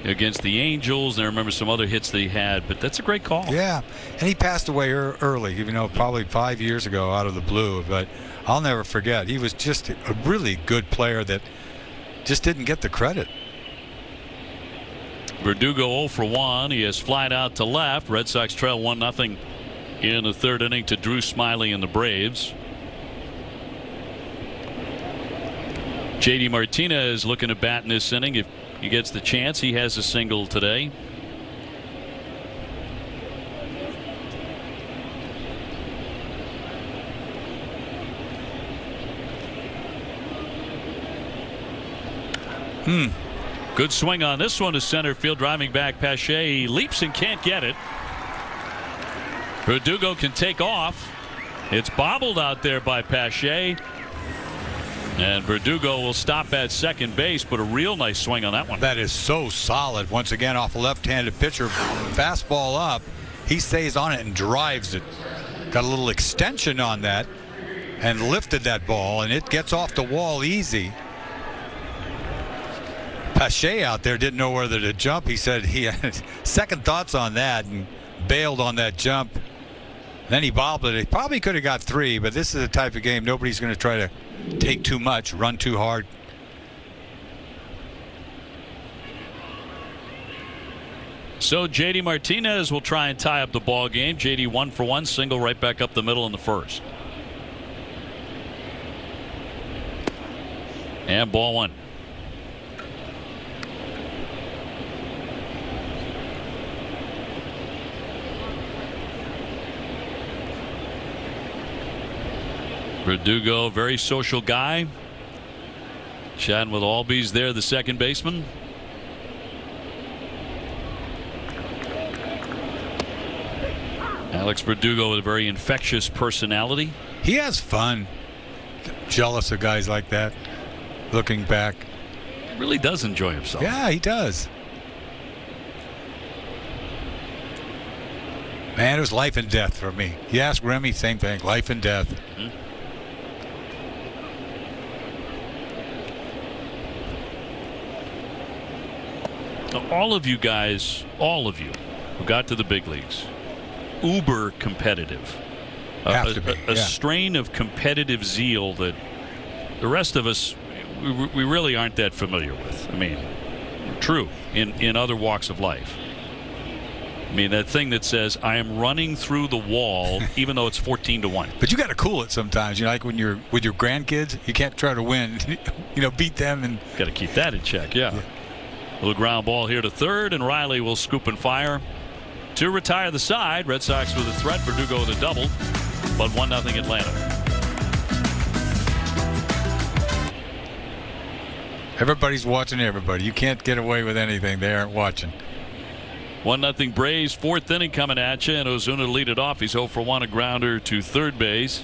against the Angels. They remember some other hits that he had, but that's a great call. Yeah, and he passed away early, probably 5 years ago out of the blue. But I'll never forget. He was just a really good player that just didn't get the credit. Verdugo 0 for 1. He has flied out to left. Red Sox trail 1-0 in the third inning to Drew Smyly and the Braves. JD Martinez looking to bat in this inning. If he gets the chance, he has a single today. Good swing on this one to center field, driving back Pache. He leaps and can't get it. Verdugo can take off. It's bobbled out there by Pache. And Verdugo will stop at second base, but a real nice swing on that one. That is so solid. Once again, off a left-handed pitcher, fastball up. He stays on it and drives it. Got a little extension on that and lifted that ball, and it gets off the wall easy. Pache out there didn't know whether to jump. He said he had second thoughts on that and bailed on that jump. Then he bobbled it. He probably could have got 3, but this is the type of game nobody's going to try to take too much, run too hard. So JD Martinez will try and tie up the ball game. JD 1 for 1, single right back up the middle in the first. And ball 1. Verdugo, very social guy. Chatting with Albies there, the second baseman. Alex Verdugo with a very infectious personality. He has fun. Jealous of guys like that. Looking back. He really does enjoy himself. Yeah, he does. Man, it was life and death for me. You ask Remy, same thing. Life and death. Mm-hmm. All of you guys, all of you who got to the big leagues, uber competitive. Have to be, a strain of competitive zeal that the rest of us, we really aren't that familiar with. I mean, true in other walks of life. I mean, that thing that says, I am running through the wall, even though it's 14-1. But you got to cool it sometimes. You know, like when you're with your grandkids, you can't try to win, beat them. And got to keep that in check, yeah. Little ground ball here to third, and Riley will scoop and fire to retire the side. Red Sox with a threat. Verdugo with a double, but 1-0 Atlanta. Everybody's watching everybody. You can't get away with anything. They aren't watching. 1-0 Braves, fourth inning coming at you, and Ozuna to lead it off. He's 0 for 1, a grounder to third base.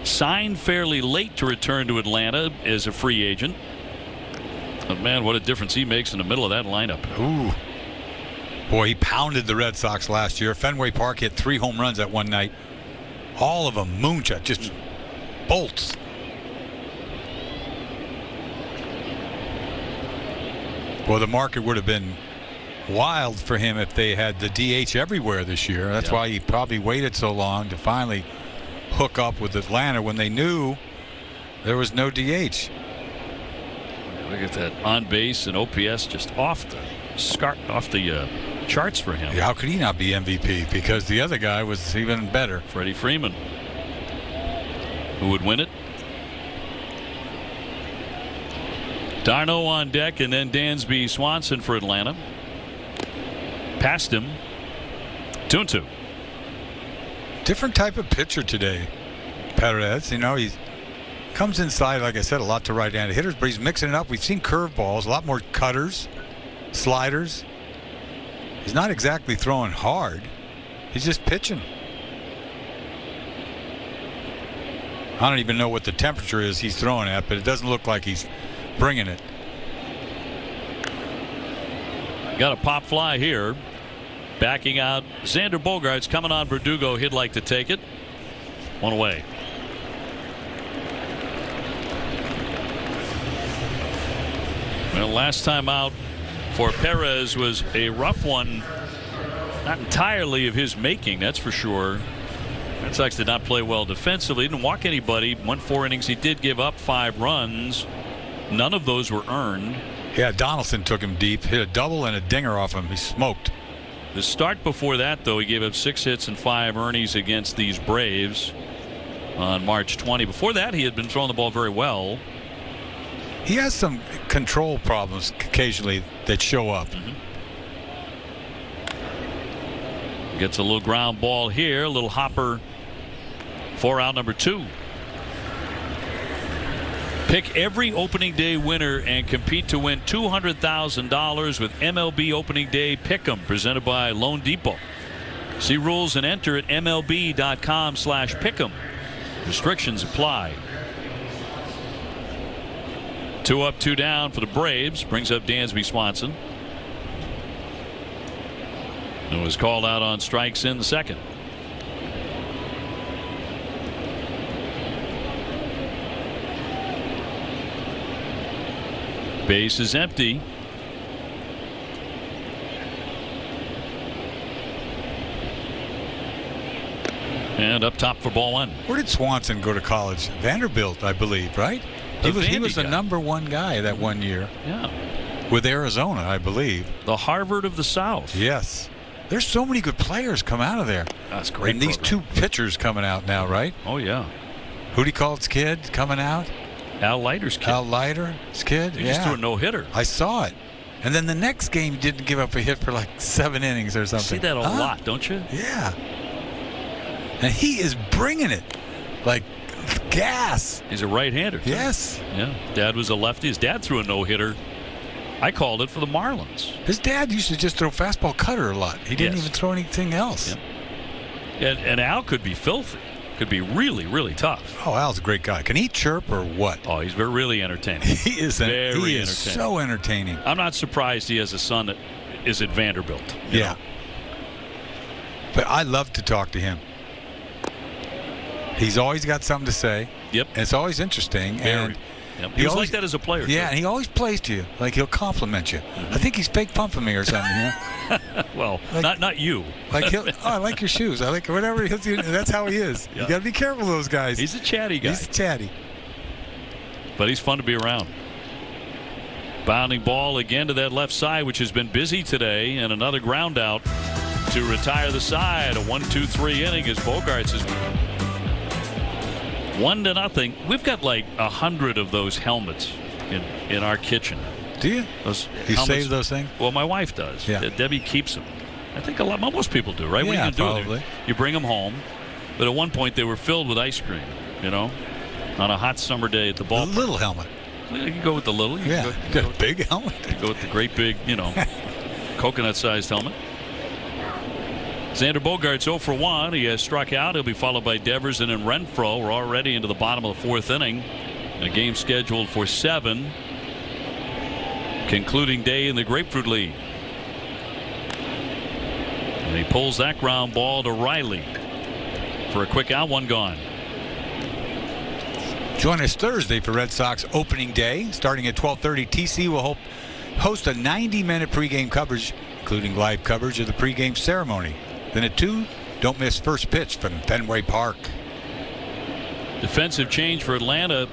Signed fairly late to return to Atlanta as a free agent. But man, what a difference he makes in the middle of that lineup. Ooh. Boy, he pounded the Red Sox last year. Fenway Park hit 3 home runs that one night. All of them moonshot, just bolts. Well, the market would have been wild for him if they had the DH everywhere this year. That's why he probably waited so long to finally hook up with Atlanta when they knew there was no DH. Look at that on base and OPS just off the charts for him. Yeah, how could he not be MVP? Because the other guy was even better. Freddie Freeman. Who would win it? Darno on deck, and then Dansby Swanson for Atlanta. Past him. 2-2. Different type of pitcher today, Perez. He comes inside, like I said, a lot to right-handed hitters, but he's mixing it up. We've seen curveballs, a lot more cutters, sliders. He's not exactly throwing hard. He's just pitching. I don't even know what the temperature is he's throwing at, but it doesn't look like he's bringing it. Got a pop fly here. Backing out. Xander Bogaerts coming on Verdugo. He'd like to take it. One away. Well, last time out for Perez was a rough one. Not entirely of his making, that's for sure. Red Sox did not play well defensively. Didn't walk anybody. Won 4 innings. He did give up 5 runs. None of those were earned. Yeah, Donaldson took him deep. Hit a double and a dinger off him. He smoked. The start before that, though, he gave up 6 hits and 5 earnings against these Braves on March 20. Before that, he had been throwing the ball very well. He has some control problems occasionally that show up. Gets a little ground ball here, a little hopper for out number 2. Pick every opening day winner and compete to win $200,000 with MLB Opening Day Pick'em, presented by Loan Depot. See rules and enter at MLB.com/pick'em. Restrictions apply. 2 up, 2 down for the Braves. Brings up Dansby Swanson. And was called out on strikes in the second. Base is empty. And up top for ball 1. Where did Swanson go to college? Vanderbilt, I believe, right? He was the number 1 guy that one year. Yeah. With Arizona, I believe. The Harvard of the South. Yes. There's so many good players come out of there. That's great. And these 2 pitchers coming out now, right? Oh, yeah. Who do you call his kid coming out? Al Leiter's kid. Al Leiter's kid? He just threw a no-hitter. I saw it. And then the next game, he didn't give up a hit for like 7 innings or something. You see that a lot, don't you? Yeah. And he is bringing it like gas. He's a right-hander, too. Yes. Yeah. Dad was a lefty. His dad threw a no-hitter. I called it for the Marlins. His dad used to just throw fastball cutter a lot. He didn't even throw anything else. Yep. And Al could be filthy. Could be really, really tough. Oh, Al's a great guy. Can he chirp or what? Oh, he's really entertaining. He is very entertaining. So entertaining. I'm not surprised he has a son that is at Vanderbilt. You know? But I love to talk to him. He's always got something to say. Yep. And it's always interesting. Very. And yep. He was like that as a player. Yeah, too. and he always plays to you. Like he'll compliment you. I think he's fake pumping me or something. Well, like, not you. Like I like your shoes. I like whatever. That's how he is. Yeah. You got to be careful of those guys. He's a chatty guy. He's chatty. But he's fun to be around. Bounding ball again to that left side, which has been busy today, and another ground out to retire the side. A 1-2-3 inning as Bogaerts is 1-0. We've got like 100 of those helmets in our kitchen. Do you? You save those things? Well, my wife does. Yeah. Debbie keeps them. I think most people do, right? Yeah, what are you gonna probably. do? You bring them home. But at one point, they were filled with ice cream, on a hot summer day at the ballpark. A little helmet. You can go with the little. You Yeah. can go, A big helmet. you go with the great big, coconut-sized helmet. Xander Bogaerts 0 for 1. He has struck out. He'll be followed by Devers and then Renfroe. We're already into the bottom of the fourth inning. A game scheduled for 7. Concluding day in the Grapefruit League. And he pulls that ground ball to Riley for a quick out. 1 gone. Join us Thursday for Red Sox opening day. Starting at 12:30, TC will host a 90-minute pregame coverage, including live coverage of the pregame ceremony. Then at 2, don't miss first pitch from Fenway Park. Defensive change for Atlanta.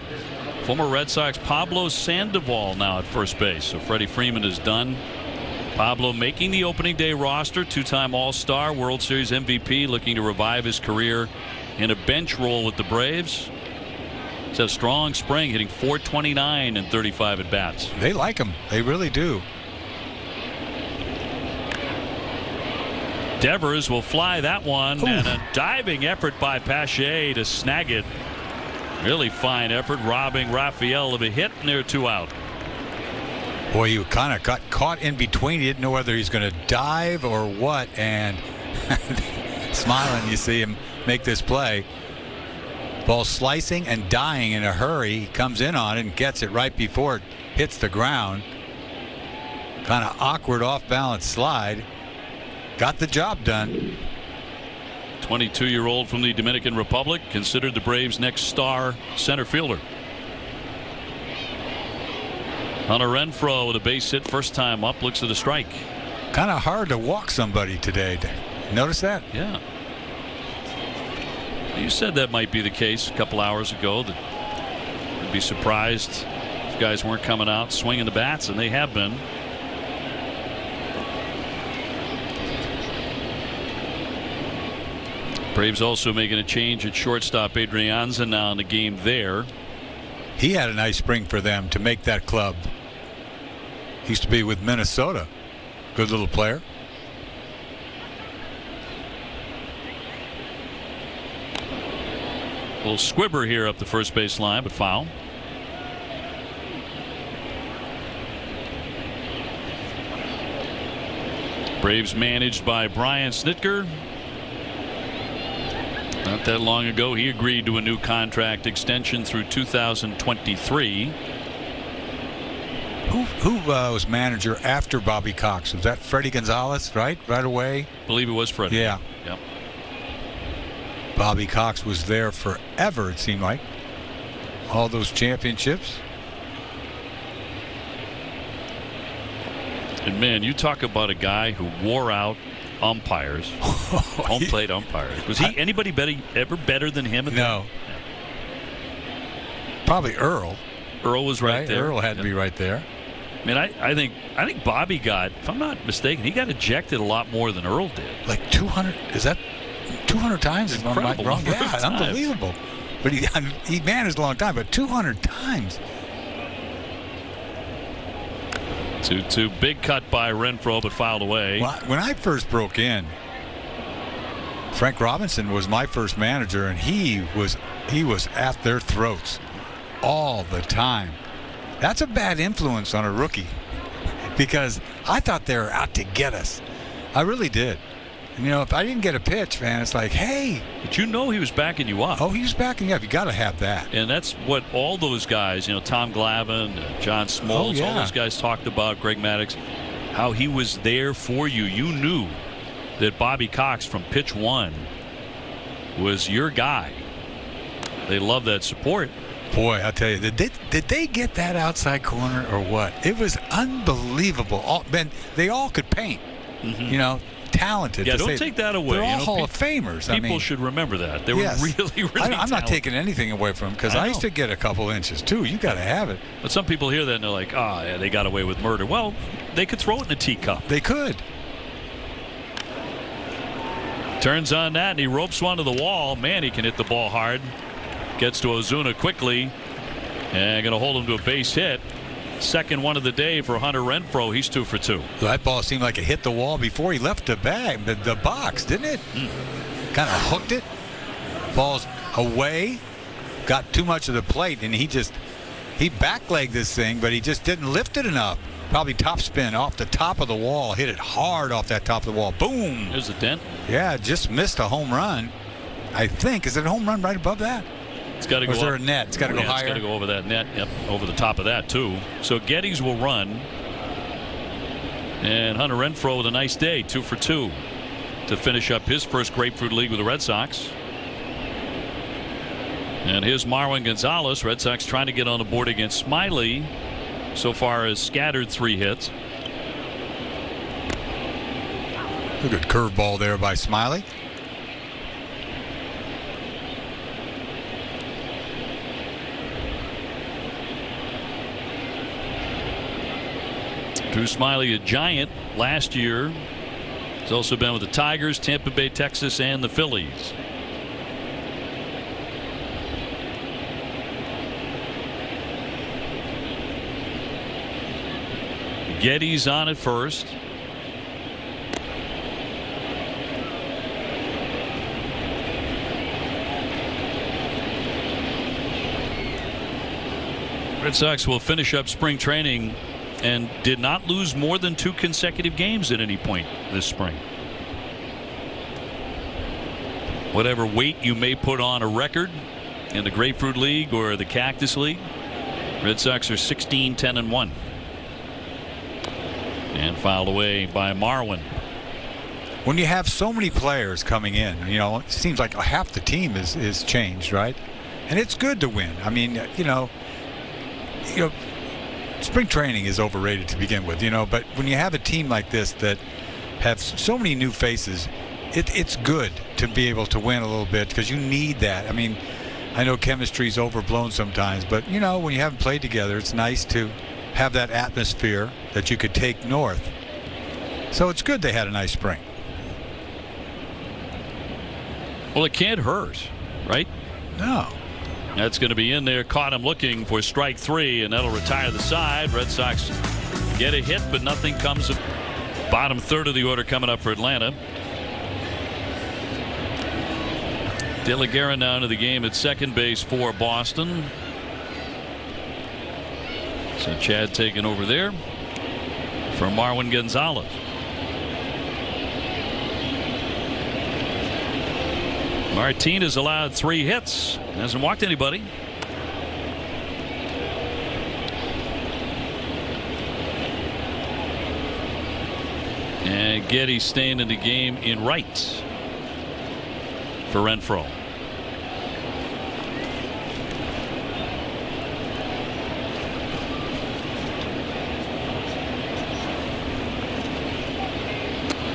Former Red Sox Pablo Sandoval now at first base. So Freddie Freeman is done. Pablo making the opening day roster. 2-time All-Star, World Series MVP, looking to revive his career in a bench role with the Braves. It's a strong spring, hitting .429 and 35 at bats. They like him. They really do. Devers will fly that one. Ooh. And a diving effort by Pache to snag it. Really fine effort, robbing Raphael of a hit, and there are 2 out. Boy, you kind of got caught in between. You didn't know whether he's going to dive or what, and smiling, you see him make this play. Ball slicing and dying in a hurry. He comes in on it and gets it right before it hits the ground. Kind of awkward off-balance slide. Got the job done. 22-year-old from the Dominican Republic, considered the Braves' next star center fielder. Hunter Renfroe with a base hit, first time up, looks at a strike. Kind of hard to walk somebody today. Notice that? Yeah. You said that might be the case a couple hours ago. That you'd be surprised if guys weren't coming out swinging the bats, and they have been. Braves also making a change at shortstop. Adrianza now in the game there. He had a nice spring for them to make that club. He used to be with Minnesota. Good little player. A little squibber here up the first base line, but foul. Braves managed by Brian Snitker. Not that long ago, he agreed to a new contract extension through 2023. Who was manager after Bobby Cox? Was that Freddie Gonzalez, right? Right away? I believe it was Freddie. Yeah. Yep. Bobby Cox was there forever, it seemed like. All those championships. And man, you talk about a guy who wore out umpires, home plate umpires. Was he anybody ever better than him? No. Probably Earl. Earl was right there. Earl had to be right there. I mean, I think Bobby got, if I'm not mistaken, he got ejected a lot more than Earl did. Like 200. Is that 200 times? If I'm not wrong. Yeah, times. Unbelievable. But he managed a long time. But 200 times. 2-2, big cut by Renfroe, but fouled away. Well, when I first broke in, Frank Robinson was my first manager, and he was at their throats all the time. That's a bad influence on a rookie, because I thought they were out to get us. I really did. You know, if I didn't get a pitch, man, it's like, hey. But you know he was backing you up. Oh, he was backing you up. You got to have that. And that's what all those guys, you know, Tom Glavine, John Smoltz, all those guys talked about, Greg Maddux, how he was there for you. You knew that Bobby Cox from pitch one was your guy. They love that support. Boy, I'll tell you, did they get that outside corner or what? It was unbelievable. They all could paint. You know, talented. Yeah, don't take that away. They're all Hall of Famers. People should remember that. They were really I'm not taking anything away from them because I used to get a couple inches too. You got to have it. But some people hear that and they're like, oh, yeah, they got away with murder. Well, they could throw it in a teacup. They could. Turns on that and he ropes one to the wall. Man, he can hit the ball hard. Gets to Ozuna quickly and going to hold him to a base hit. Second one of the day for Hunter Renfroe. He's 2 for 2. That ball seemed like it hit the wall before he left the box, didn't it? Kind of hooked it. Ball's away. Got too much of the plate, and he backlegged this thing, but he just didn't lift it enough. Probably topspin off the top of the wall. Hit it hard off that top of the wall. Boom. There's a dent. Yeah, just missed a home run. I think. Is it a home run right above that? It's got to go. Or is there a net? It's got to go higher. It's got to go over that net. Yep, over the top of that too. So Geddes will run, and Hunter Renfroe with a nice day, 2 for 2, to finish up his first Grapefruit League with the Red Sox. And here's Marwin Gonzalez. Red Sox trying to get on the board against Smiley. So far has scattered 3 hits. A good curveball there by Smiley. Drew Smiley, a Giant last year. He's also been with the Tigers, Tampa Bay, Texas, and the Phillies. Geddes on at first. Red Sox will finish up spring training and did not lose more than 2 consecutive games at any point this spring. Whatever weight you may put on a record in the Grapefruit League or the Cactus League, Red Sox are 16-10-1. And fouled away by Marwin. When you have so many players coming in, you know, it seems like half the team is changed, right? And it's good to win. I mean, you know, spring training is overrated to begin with, you know, but when you have a team like this that have so many new faces, it's good to be able to win a little bit because you need that. I mean, I know chemistry's overblown sometimes, but, you know, when you haven't played together, it's nice to have that atmosphere that you could take north. So it's good they had a nice spring. Well, it can't hurt, right? No. That's going to be in there. Caught him looking for strike 3, and that'll retire the side. Red Sox get a hit, but nothing comes of bottom third of the order coming up for Atlanta. De La Guerra now into the game at second base for Boston. So Chad taking over there for Marwin Gonzalez. Martinez allowed 3 hits. Hasn't walked anybody. And Geddes staying in the game in right for Renfroe.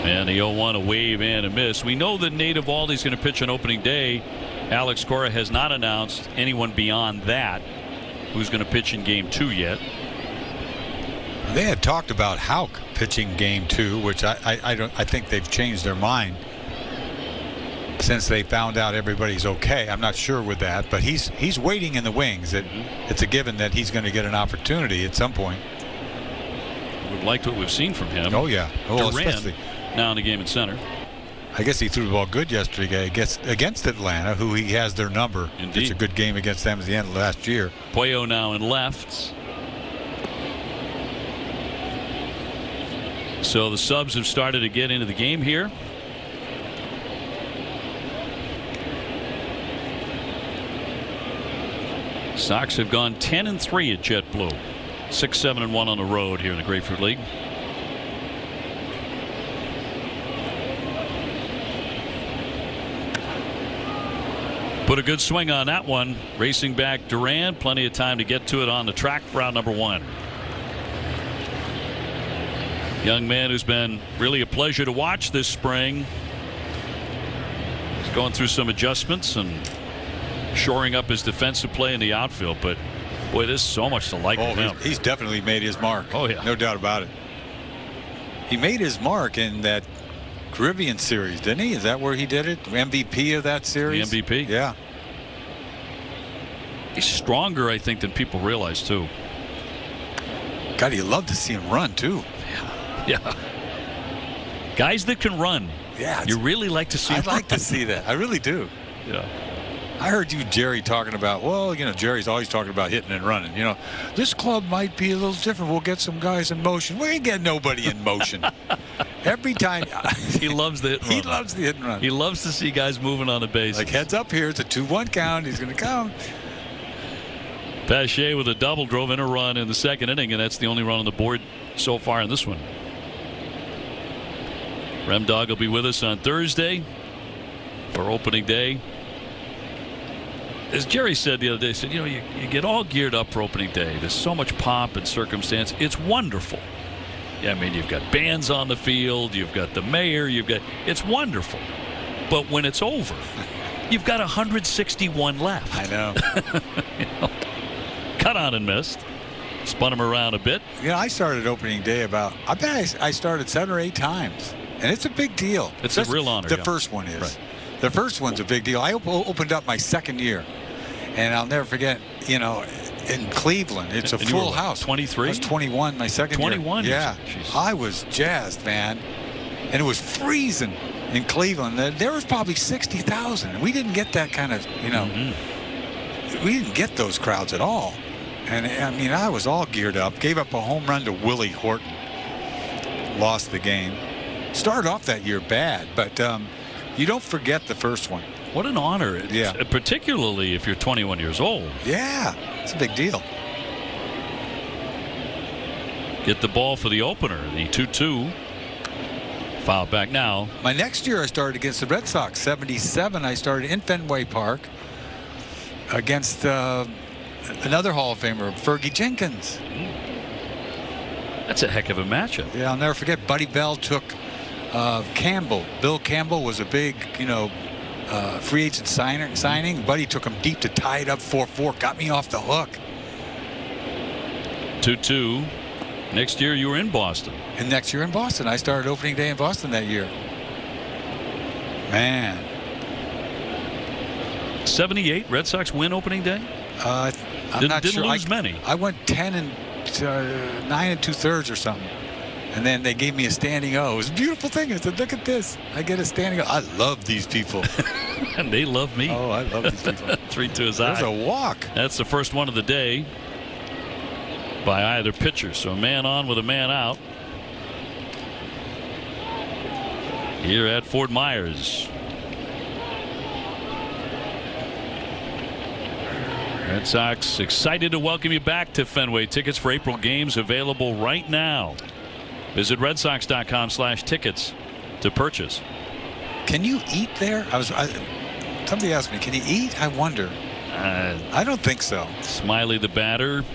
And the 0-1, a wave and a miss. We know that Nate Eovaldi's going to pitch on opening day. Alex Cora has not announced anyone beyond that who's going to pitch in game 2 yet. They had talked about Houck pitching game 2, which I think they've changed their mind since they found out everybody's okay. I'm not sure with that, but he's waiting in the wings. It's a given that he's going to get an opportunity at some point. We've liked what we've seen from him. Oh yeah. Oh, especially now in the game at center. I guess he threw the ball good yesterday against Atlanta, who he has their number. Indeed. It's a good game against them at the end of last year. Puello now in left. So the subs have started to get into the game here. Sox have gone 10-3 at JetBlue. 6-7-1 on the road here in the Grapefruit League. Put a good swing on that one. Racing back Duran. Plenty of time to get to it on the track for round number 1. Young man who's been really a pleasure to watch this spring. He's going through some adjustments and shoring up his defensive play in the outfield. But boy, there's so much to like with him. He's definitely made his mark. Oh, yeah. No doubt about it. He made his mark in that Caribbean series, didn't he? Is that where he did it? MVP of that series? The MVP? Yeah. He's stronger, I think, than people realize, too. God, you love to see him run, too. Yeah. Guys that can run. Yeah. You really like to see I'd like to see that. I really do. Yeah. I heard you, Jerry, talking about, well, you know, Jerry's always talking about hitting and running. You know, this club might be a little different. We'll get some guys in motion. We ain't get nobody in motion. Every time. He loves the hit and run. He loves the hit and run. He loves to see guys moving on the base. Like, heads up here. It's a 2-1 count. He's going to come. Pache with a double drove in a run in the second inning, and that's the only run on the board so far in this one. Rem Dog will be with us on Thursday for opening day. As Jerry said the other day, he said, you know, you get all geared up for opening day. There's so much pomp and circumstance. It's wonderful. Yeah, I mean, you've got bands on the field. You've got the mayor. It's wonderful. But when it's over, you've got 161 left. I know. You know, cut on and missed. Spun him around a bit. You know, I started opening day I bet I started 7 or 8 times. And it's a big deal. It's a real honor. The first one is. Right. The first one's a big deal. I opened up my second year. And I'll never forget, you know, in Cleveland, it's a full house. 23? I was 21 my second 21? year. Yeah. Jeez. I was jazzed, man. And it was freezing in Cleveland. There was probably 60,000. We didn't get that kind of, you know, we didn't get those crowds at all. And, I mean, I was all geared up. Gave up a home run to Willie Horton. Lost the game. Started off that year bad, but you don't forget the first one. What an honor. Yeah. Particularly if you're 21 years old. Yeah, it's a big deal. Get the ball for the opener. The 2-2. Foul back now. My next year I started against the Red Sox. 77, I started in Fenway Park against another Hall of Famer, Fergie Jenkins. That's a heck of a matchup. Yeah, I'll never forget. Buddy Bell took Campbell. Bill Campbell was a big, you know, free agent signing. Buddy took him deep to tie it up 4-4. Got me off the hook. 2-2. Next year you were in Boston. And next year in Boston. I started opening day in Boston that year. Man. 78 Red Sox win opening day? I'm not didn't sure. Lose many. I went 10 and 9 2/3 or something. And then they gave me a standing O. It was a beautiful thing. I said, look at this. I get a standing O. I love these people. And they love me. Oh, I love these people. 3-2 is high. There's a walk. That's the first one of the day by either pitcher. So a man on with a man out here at Fort Myers. Red Sox excited to welcome you back to Fenway. Tickets for April games available right now. Visit redsox.com/tickets to purchase. Can you eat there? Somebody asked me, can you eat? I wonder. I don't think so. Smiley the batter.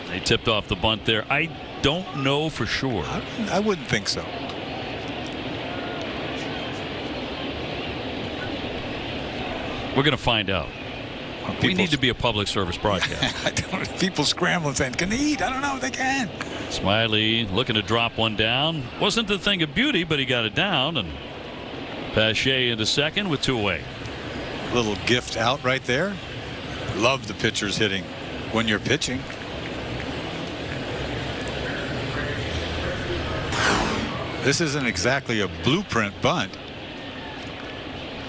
They tipped off the bunt there. I don't know for sure. I wouldn't think so. We're going to find out. We need to be a public service broadcast. People scrambling saying, can they eat? I don't know if they can. Smiley looking to drop one down. Wasn't the thing of beauty, but he got it down. And Pache into second with 2 away. Little gift out right there. Love the pitchers hitting when you're pitching. This isn't exactly a blueprint bunt.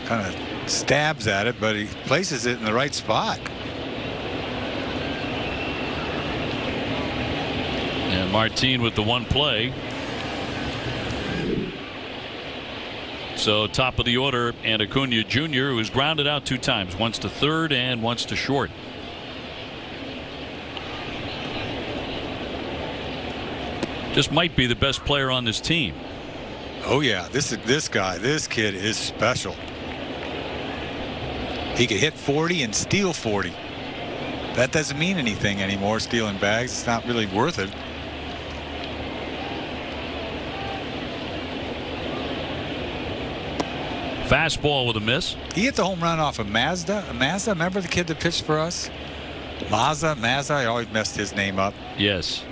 Kind of stabs at it, but he places it in the right spot. And Martin with the one play. So top of the order, and Acuna Jr., who was grounded out 2 times, once to third and once to short. This might be the best player on this team. Oh yeah, this kid is special. He could hit 40 and steal 40. That doesn't mean anything anymore, stealing bags. It's not really worth it. Fastball with a miss. He hit the home run off of Mazda. Remember the kid that pitched for us? Mazda. I always messed his name up. Yes.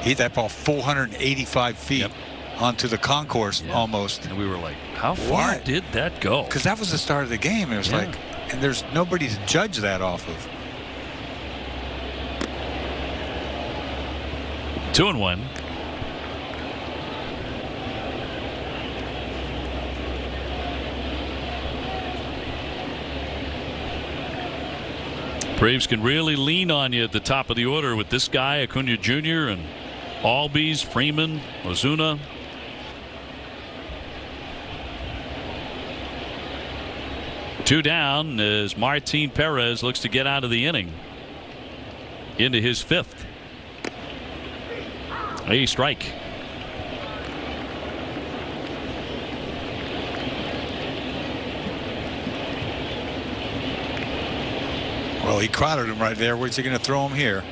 He hit that ball 485 feet onto the concourse almost. And we were like, how far did that go? Because that was the start of the game. It was like, and there's nobody to judge that off of. 2-1. Braves can really lean on you at the top of the order with this guy, Acuna Jr. and Albies, Freeman, Ozuna. Two down as Martin Perez looks to get out of the inning into his fifth. A strike. Well, he crowded him right there. Where's he going to throw him here?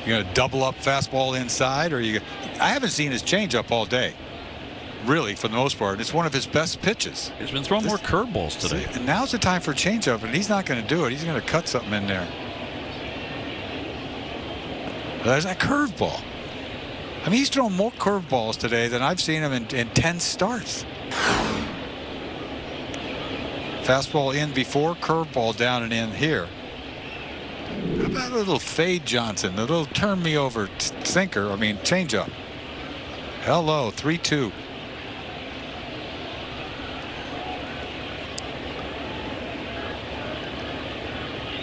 You're going to double up fastball inside, or I haven't seen his changeup all day. Really, for the most part, it's one of his best pitches. He's been throwing more curveballs today. And now's the time for a changeup, and he's not going to do it. He's going to cut something in there. There's that curveball. I mean, he's thrown more curveballs today than I've seen him in 10 starts. Fastball in before, curveball down and in here. How about a little fade Johnson, a little turn me over sinker, changeup. Hello, 3-2.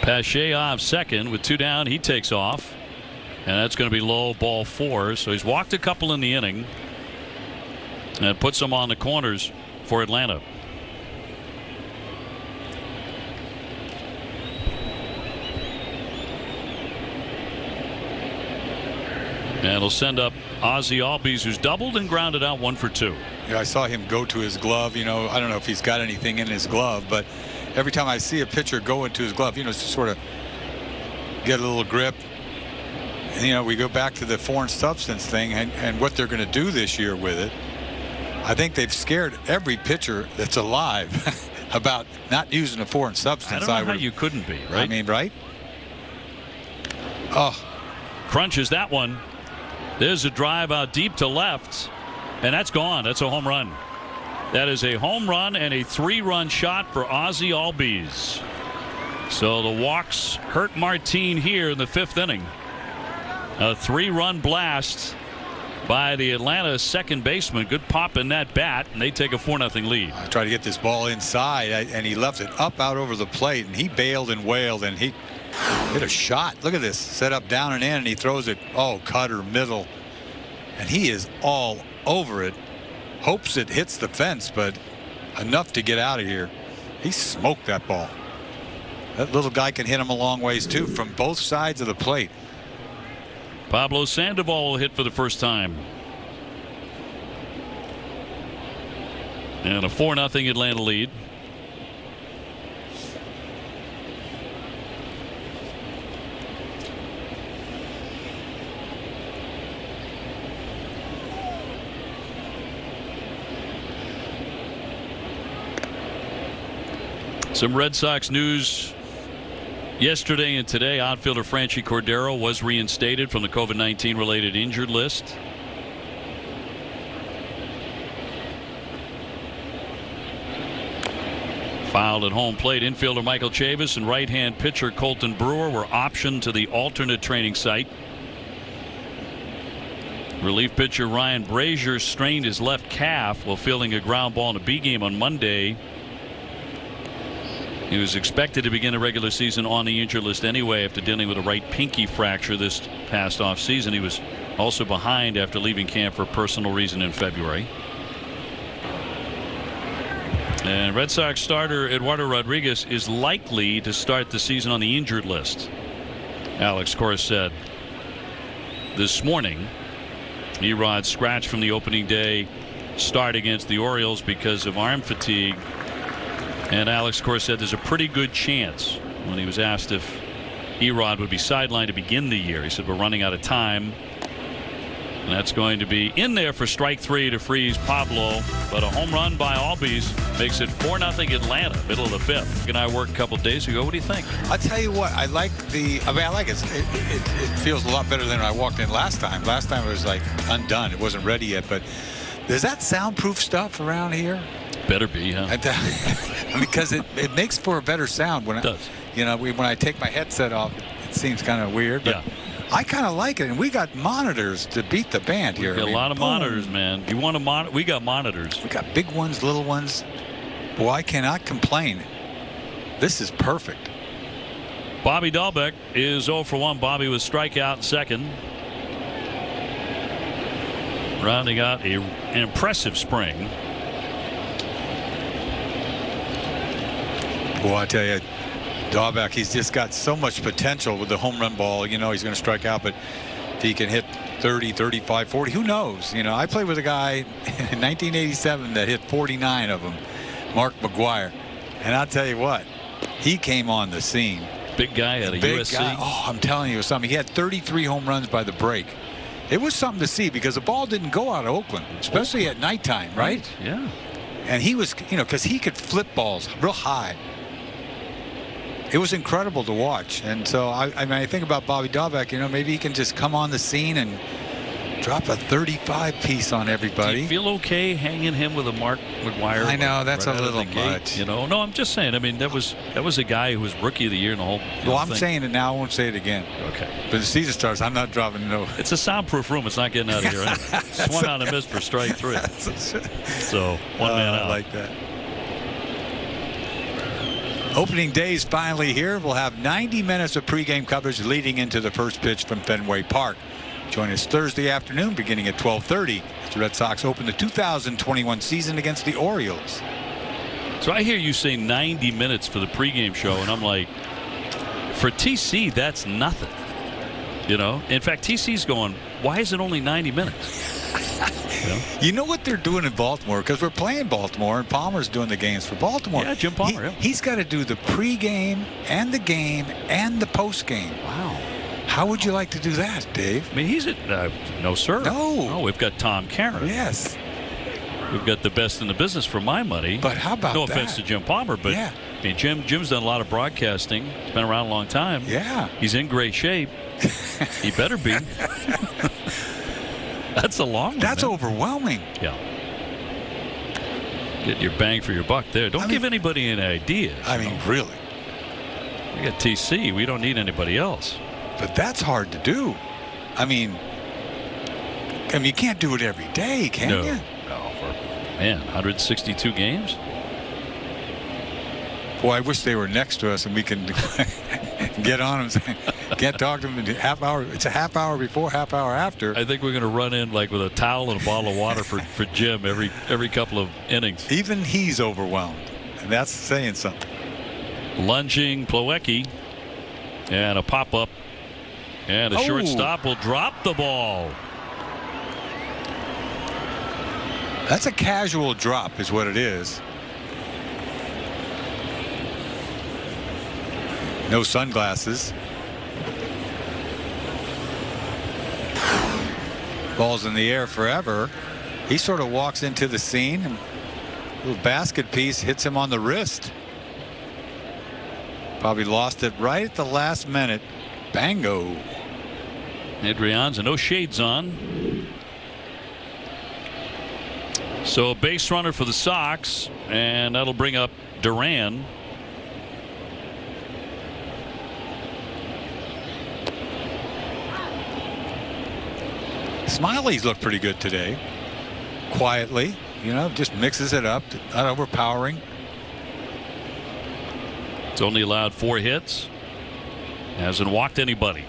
Pache off second with two down. He takes off. And that's going to be low, ball 4. So he's walked a couple in the inning and puts them on the corners for Atlanta. And it'll send up Ozzie Albies, who's doubled and grounded out 1 for 2. Yeah, I saw him go to his glove. I don't know if he's got anything in his glove, but every time I see a pitcher go into his glove, to sort of get a little grip. And, we go back to the foreign substance thing and what they're going to do this year with it. I think they've scared every pitcher that's alive about not using a foreign substance. I don't know how you couldn't be, right? Right? Oh. Crunches that one. There's a drive out deep to left, and that's gone. That's a home run. That is a home run and a 3-run shot for Ozzie Albies. So the walks hurt Martin here in the 5th inning. A 3-run blast by the Atlanta second baseman. Good pop in that bat, and they take a 4-0 lead. I tried to get this ball inside, and he left it up out over the plate, and he bailed and wailed, and he hit a shot. Look at this. Set up down and in, and he throws it, cutter, middle. And he is all over it. Hopes it hits the fence, but enough to get out of here. He smoked that ball. That little guy can hit him a long ways, too, from both sides of the plate. Pablo Sandoval will hit for the first time. And a 4-0 Atlanta lead. Some Red Sox news yesterday and today. Outfielder Franchi Cordero was reinstated from the COVID-19 related injured list. Fouled at home plate. Infielder Michael Chavis and right-hand pitcher Colton Brewer were optioned to the alternate training site. Relief pitcher Ryan Brazier strained his left calf while fielding a ground ball in a B game on Monday. He was expected to begin the regular season on the injured list anyway after dealing with a right pinky fracture this past offseason. He was also behind after leaving camp for a personal reason in February. And Red Sox starter Eduardo Rodriguez is likely to start the season on the injured list. Alex Cora said this morning. Erod scratched from the opening day start against the Orioles because of arm fatigue. And Alex, of course, said there's a pretty good chance when he was asked if Erod would be sidelined to begin the year. He said, we're running out of time. And that's going to be in there for strike 3 to freeze Pablo. But a home run by Albies makes it 4-0 Atlanta, middle of the 5th. Rick and I worked a couple of days ago. What do you think? I'll tell you what, I like it. It feels a lot better than I walked in last time. Last time it was like undone. It wasn't ready yet. But there's that soundproof stuff around here. Better be, huh? Because it makes for a better sound when it does. When I take my headset off, it seems kind of weird. But yeah. I kind of like it, and we got monitors to beat the band here. We got a lot of monitors, man. You want to we got monitors. We got big ones, little ones. Boy, I cannot complain. This is perfect. Bobby Dahlbeck is 0 for 1. Bobby was strikeout in second. Rounding out an impressive spring. Boy, I tell you, Dahlbeck, he's just got so much potential with the home run ball. He's going to strike out, but if he can hit 30, 35, 40, who knows? I played with a guy in 1987 that hit 49 of them, Mark McGuire. And I'll tell you what, he came on the scene. Big guy out of USC. Guy. Oh, I'm telling you something. He had 33 home runs by the break. It was something to see because the ball didn't go out of Oakland, especially at nighttime, right? Yeah. And he was, because he could flip balls real high. It was incredible to watch. And so I think about Bobby Dahlbeck, maybe he can just come on the scene and drop a 35 piece on everybody. Do you feel okay hanging him with a Mark McGuire? I know that's right a little much. No, I'm just saying. I mean, that was a guy who was rookie of the year in the whole. Well, I'm saying it now. I won't say it again. Okay. But the season starts. I'm not dropping no. It's a soundproof room. It's not getting out of here. Anyway. Swung on a miss for strike 3. So one man out. I like that. Opening day is finally here. We'll have 90 minutes of pregame coverage leading into the first pitch from Fenway Park. Join us Thursday afternoon beginning at 12:30 as the Red Sox open the 2021 season against the Orioles. So I hear you say 90 minutes for the pregame show, and I'm like, for TC, that's nothing. In fact, TC's going, why is it only 90 minutes? You know what they're doing in Baltimore? Because we're playing Baltimore, and Palmer's doing the games for Baltimore. Yeah, Jim Palmer. He's got to do the pregame and the game and the postgame. Wow. How would you like to do that, Dave? I mean, he's at no, sir. No. We've got Tom Karen. Yes. We've got the best in the business for my money. But how about no offense to Jim Palmer, but yeah. I mean, Jim's done a lot of broadcasting. He's been around a long time. Yeah. He's in great shape. He better be. That's a long one. That's man. Overwhelming. Yeah. Get your bang for your buck there. Don't give anybody any ideas. Really. We got TC. We don't need anybody else. But that's hard to do. You can't do it every day, can you? No. Man, 162 games? Boy, I wish they were next to us and we can get on them. Can't talk to them in a half hour. It's a half hour before, half hour after. I think we're going to run in like with a towel and a bottle of water for Jim every couple of innings. Even he's overwhelmed, and that's saying something. Lunging Plawecki, and a pop-up, and a shortstop will drop the ball. That's a casual drop is what it is. No sunglasses. Ball's in the air forever. He sort of walks into the scene, and a little basket piece hits him on the wrist. Probably lost it right at the last minute. Bango. Adrianza, no shades on. So a base runner for the Sox, and that'll bring up Duran. Smiley's looked pretty good today. Quietly, just mixes it up, not overpowering. It's only allowed 4 hits. Hasn't walked anybody.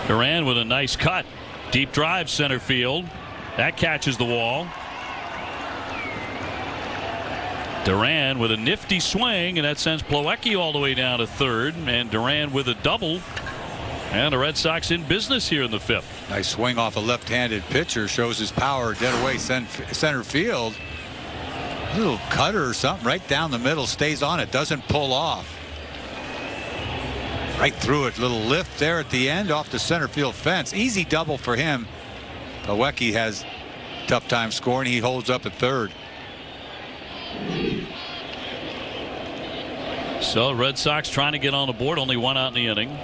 Duran with a nice cut. Deep drive center field. That catches the wall. Duran with a nifty swing, and that sends Plawecki all the way down to third, and Duran with a double. And the Red Sox in business here in the fifth. Nice swing off a left-handed pitcher. Shows his power dead away center field. A little cutter or something right down the middle. Stays on it. Doesn't pull off. Right through it. Little lift there at the end off the center field fence. Easy double for him. Plawecki has a tough time scoring. He holds up at third. So Red Sox trying to get on the board. Only one out in the inning.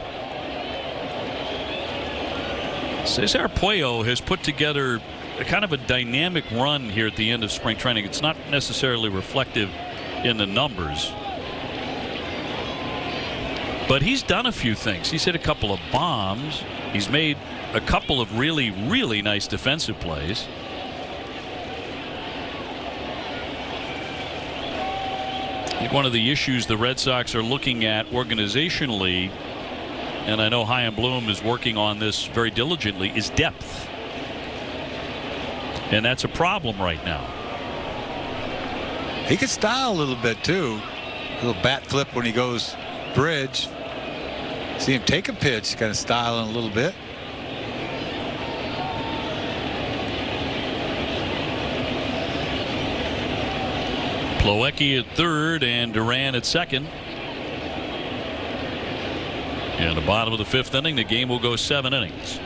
Cesar Puello has put together a kind of a dynamic run here at the end of spring training. It's not necessarily reflective in the numbers, but he's done a few things. He's hit a couple of bombs. He's made a couple of really, really nice defensive plays. I think one of the issues the Red Sox are looking at organizationally, and I know Chaim Bloom is working on this very diligently, is depth. And that's a problem right now. He can style a little bit too. A little bat flip when he goes bridge. See him take a pitch, kind of styling a little bit. Plawecki at third and Duran at second. In the bottom of the fifth inning, the game will go 7 innings.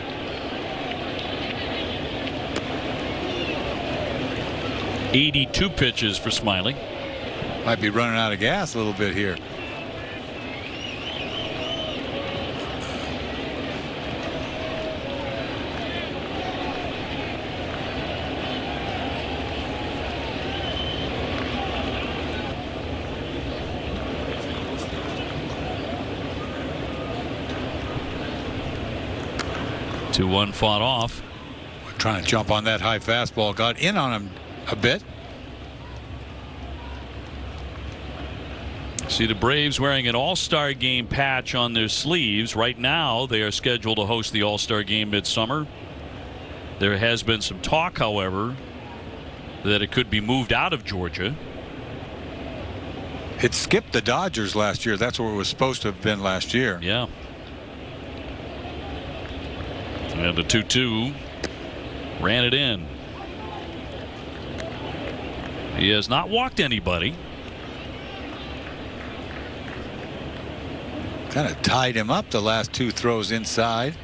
.82 pitches for Smiley. Might be running out of gas a little bit here. Two one fought off. Trying to jump on that high fastball. Got in on him a bit. See the Braves wearing an All-Star Game patch on their sleeves. Right now they are scheduled to host the All-Star Game midsummer. There has been some talk, however, that it could be moved out of Georgia. It skipped the Dodgers last year. That's where it was supposed to have been last year. Yeah. And the 2-2 ran it in. He has not walked anybody. Kind of tied him up the last two throws inside.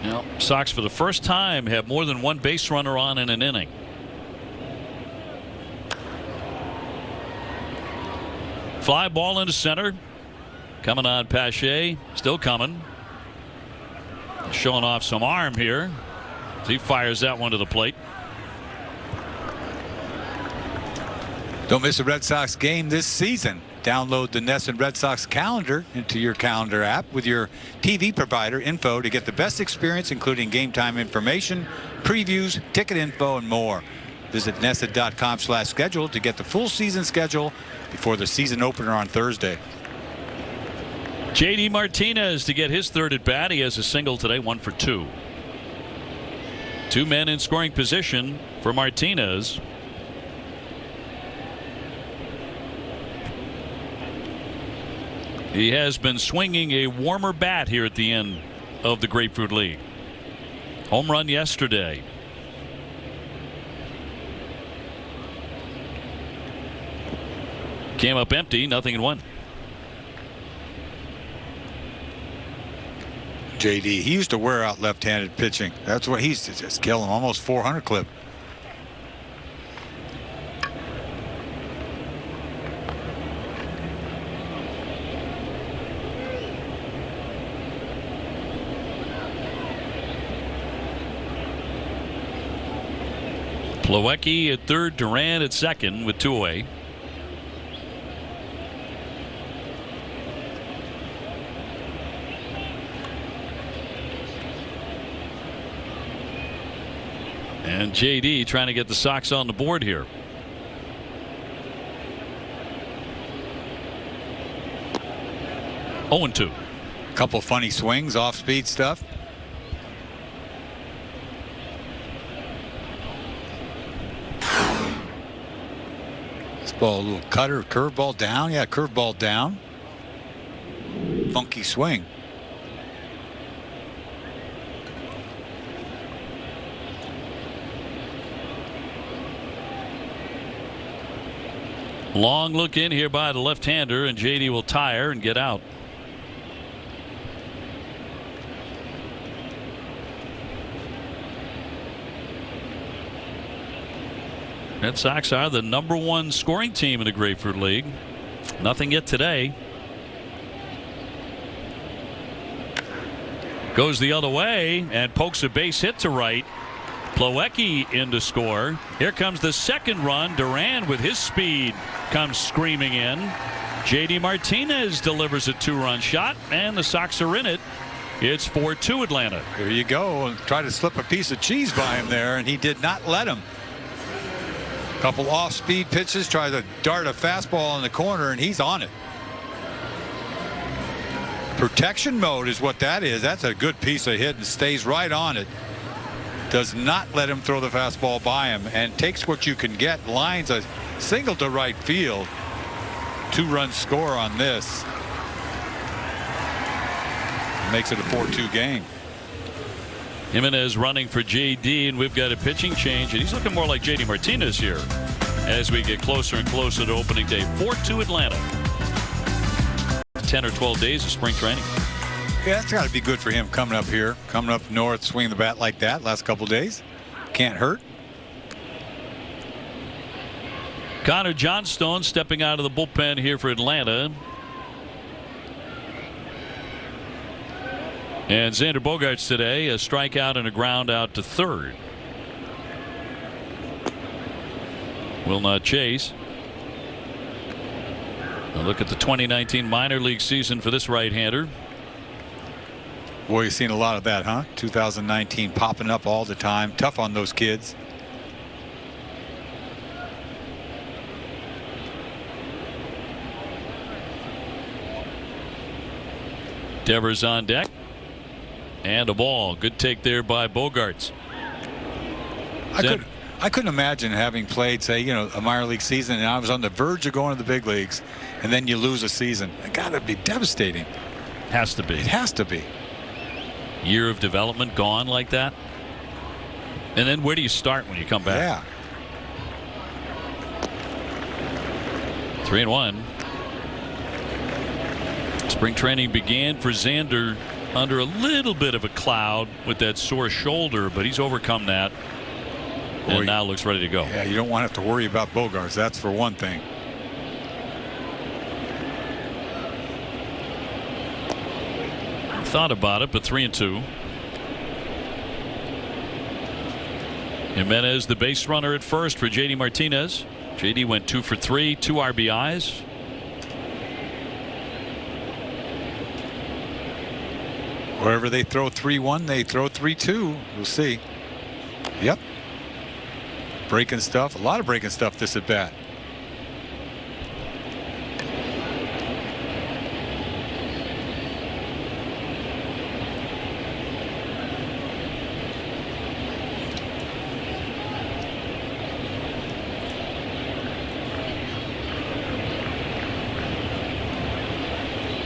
Now, Sox for the first time have more than one base runner on in an inning. Fly ball into center. Coming on Pache. Still coming. Showing off some arm here. He fires that one to the plate. Don't miss a Red Sox game this season. Download the NESN Red Sox calendar into your calendar app with your TV provider info to get the best experience, including game time information, previews, ticket info, and more. Visit NESN.com/schedule to get the full season schedule before the season opener on Thursday. JD Martinez to get his third at bat. He has a single today, 1 for 2. Two men in scoring position for Martinez. He has been swinging a warmer bat here at the end of the Grapefruit League. Home run yesterday. Came up empty, 0-1. JD, he used to wear out left-handed pitching. That's what he's just killing him. Almost 400 clip. Plawecki at third, Duran at second with 2 away. And JD trying to get the Sox on the board here. Oh, 0-2. A couple funny swings, off-speed stuff. This ball, a little cutter, curveball down. Yeah, curveball down. Funky swing. Long look in here by the left-hander, and JD will tire and get out. Red Sox are the #1 scoring team in the Grapefruit League. Nothing yet today. Goes the other way and pokes a base hit to right. Plawecki in to score. Here comes the second run. Duran with his speed comes screaming in. JD Martinez delivers a 2-run shot, and the Sox are in it. It's 4-2 Atlanta. There you go. Try to slip a piece of cheese by him there, and he did not let him. Couple off-speed pitches, try to dart a fastball in the corner, and he's on it. Protection mode is what that is. That's a good piece of hit and stays right on it. Does not let him throw the fastball by him and takes what you can get. Lines a single to right field. 2-run score on this. Makes it a 4-2 game. Jimenez running for JD, and we've got a pitching change, and he's looking more like JD Martinez here as we get closer and closer to opening day. 4-2 Atlanta. 10 or 12 days of spring training. Yeah, that's got to be good for him coming up here, coming up north, swinging the bat like that last couple days. Can't hurt. Connor Johnstone stepping out of the bullpen here for Atlanta. And Xander Bogaerts today, a strikeout and a ground out to third. Will not chase. A look at the 2019 minor league season for this right-hander. Boy, you've seen a lot of that, huh? 2019 popping up all the time. Tough on those kids. Devers on deck. And a ball. Good take there by Bogaerts. I couldn't imagine having played, say, a minor league season, and I was on the verge of going to the big leagues, and then you lose a season. It got to be devastating. Has to be. It has to be. Year of development gone like that. And then where do you start when you come back? Yeah. 3-1. Spring training began for Xander under a little bit of a cloud with that sore shoulder, but he's overcome that and now looks ready to go. Yeah, you don't want to have to worry about Bogaerts. That's for one thing. Thought about it, but 3-2. Jimenez, the base runner at first for JD Martinez. JD went 2 for 3, 2 RBIs. Wherever they throw 3-1, they throw 3-2. We'll see. Yep. Breaking stuff. A lot of breaking stuff this at bat.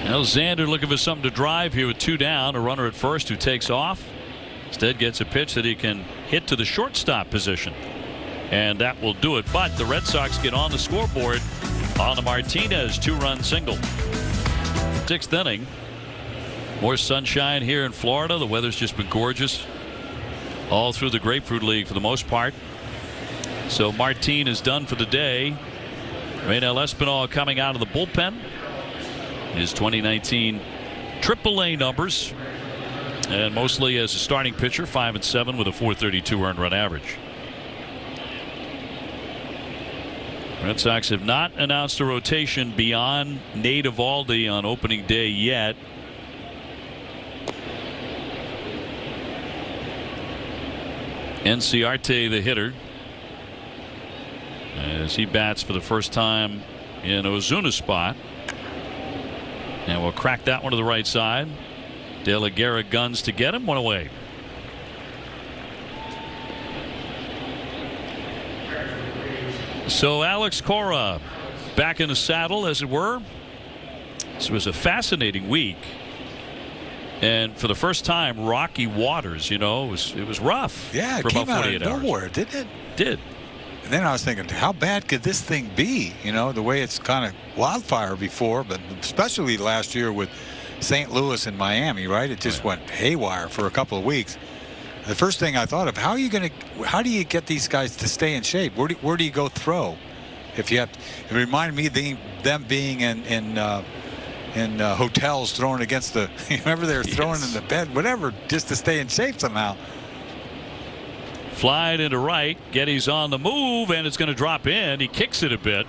Now Xander looking for something to drive here with 2 down. A runner at first who takes off. Instead gets a pitch that he can hit to the shortstop position. And that will do it. But the Red Sox get on the scoreboard on the Martinez 2-run single. 6th inning. More sunshine here in Florida. The weather's just been gorgeous all through the Grapefruit League for the most part. So Martin is done for the day. Raynel Espinal coming out of the bullpen. His 2019 AAA numbers, and mostly as a starting pitcher, 5-7 with a .432 earned run average. Red Sox have not announced a rotation beyond Nate Eovaldi on opening day yet. Enciarte, the hitter, as he bats for the first time in Ozuna's spot. And we'll crack that one to the right side. De La Guerra guns to get him. One away. So Alex Cora back in the saddle, as it were. This was a fascinating week. And for the first time, rocky waters, it was rough. Yeah, for it came about 48 out of hours. nowhere, didn't it? Did. And then I was thinking, how bad could this thing be? The way it's kind of wildfire before, but especially last year with St. Louis and Miami, right? It just went haywire for a couple of weeks. The first thing I thought of, how do you get these guys to stay in shape? Where do you go throw? If you have to, it reminded me of them being in hotels throwing against the. Remember they were throwing in the bed, whatever, just to stay in shape somehow. Fly into right. Getty's on the move, and it's going to drop in. He kicks it a bit.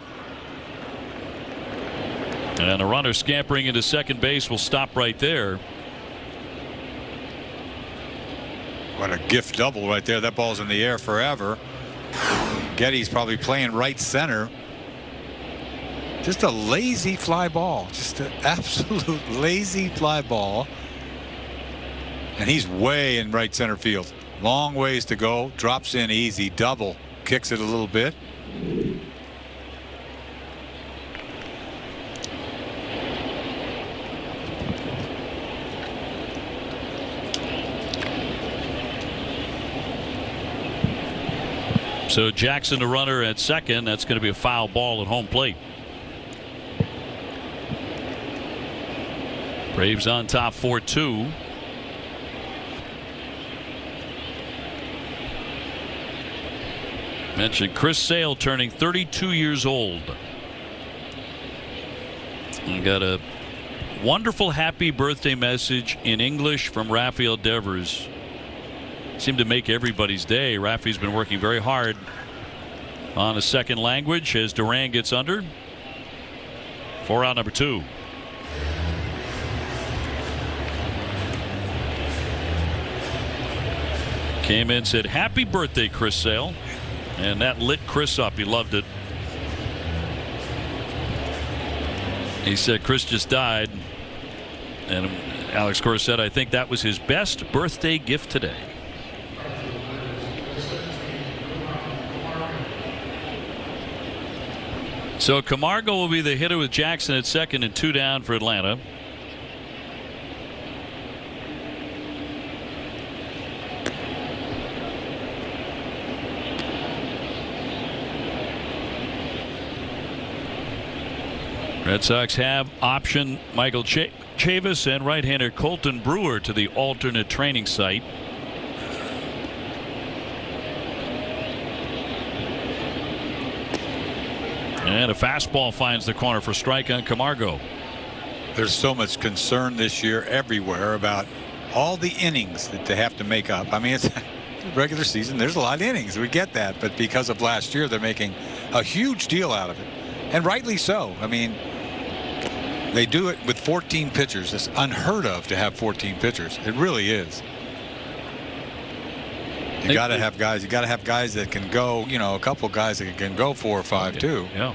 And the runner scampering into second base will stop right there. What a gift double right there. That ball's in the air forever. Getty's probably playing right center. Just a lazy fly ball. Just an absolute lazy fly ball. And he's way in right center field. Long ways to go. Drops in easy. Double. Kicks it a little bit. So Jackson, the runner at second. That's going to be a foul ball at home plate. Braves on top 4-2. Mentioned Chris Sale turning 32 years old. And got a wonderful happy birthday message in English from Rafael Devers. Seemed to make everybody's day. Rafi's been working very hard on a second language as Duran gets under. 4 out, number 2. Came in, said happy birthday, Chris Sale, and that lit Chris up. He loved it. He said Chris just died, and Alex Cora said I think that was his best birthday gift today. So Camargo will be the hitter with Jackson at second and 2 down for Atlanta. Red Sox have optioned Michael Chavis and right-hander Colton Brewer to the alternate training site. And a fastball finds the corner for strike on Camargo. There's so much concern this year everywhere about all the innings that they have to make up. I mean, it's regular season. There's a lot of innings. We get that. But because of last year, they're making a huge deal out of it. And rightly so. I mean, they do it with 14 pitchers. It's unheard of to have 14 pitchers. It really is. You got to have guys. You got to have guys that can go. A couple guys that can go 4 or 5 too. Yeah.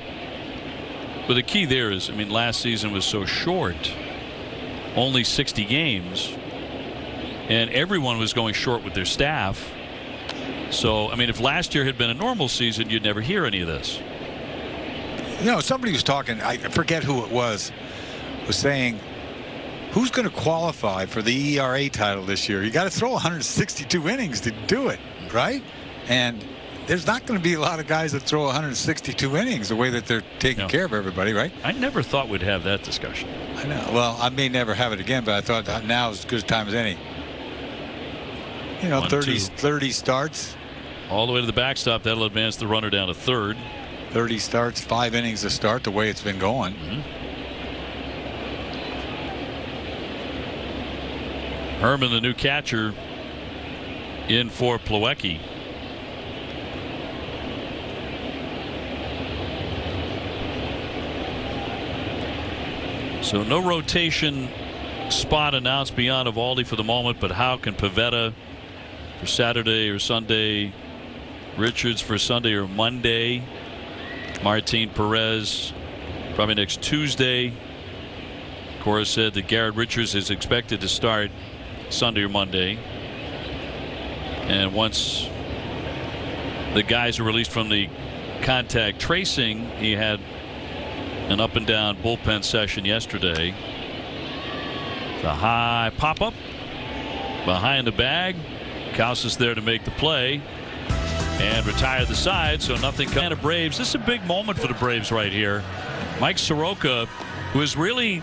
But the key there is, I mean, last season was so short, only 60 games, and everyone was going short with their staff. So, I mean, if last year had been a normal season, you'd never hear any of this. Somebody was talking. I forget who it was saying, who's going to qualify for the ERA title this year? You got to throw 162 innings to do it, right? And there's not going to be a lot of guys that throw 162 innings the way that they're taking care of everybody, right? I never thought we'd have that discussion. I know. Well, I may never have it again, but I thought now is as good a time as any. 30 starts. All the way to the backstop. That'll advance the runner down to third. 30 starts, 5 innings to start the way it's been going. Herman, the new catcher, in for Plawecki. So no rotation spot announced beyond Eovaldi for the moment, but how can Pivetta for Saturday or Sunday, Richards for Sunday or Monday, Martin Perez probably next Tuesday. Cora said that Garrett Richards is expected to start Sunday or Monday. And once the guys are released from the contact tracing, he had an up and down bullpen session yesterday. The high pop up behind the bag. Causis there to make the play and retire the side, so nothing. Kind of Braves. This is a big moment for the Braves right here. Mike Soroka, who was really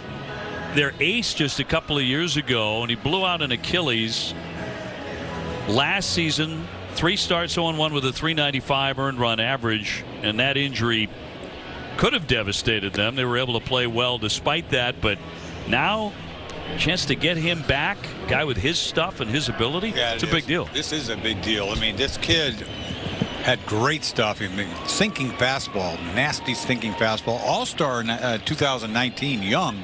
their ace just a couple of years ago, and he blew out an Achilles last season. 3 starts, 0-1 with a .395 earned run average, and that injury could have devastated them. They were able to play well despite that, but now chance to get him back, guy with his stuff and his ability. Yeah, it's a big deal. This is a big deal. I mean, this kid had great stuff. I mean, sinking fastball, nasty sinking fastball. All-star in 2019, young.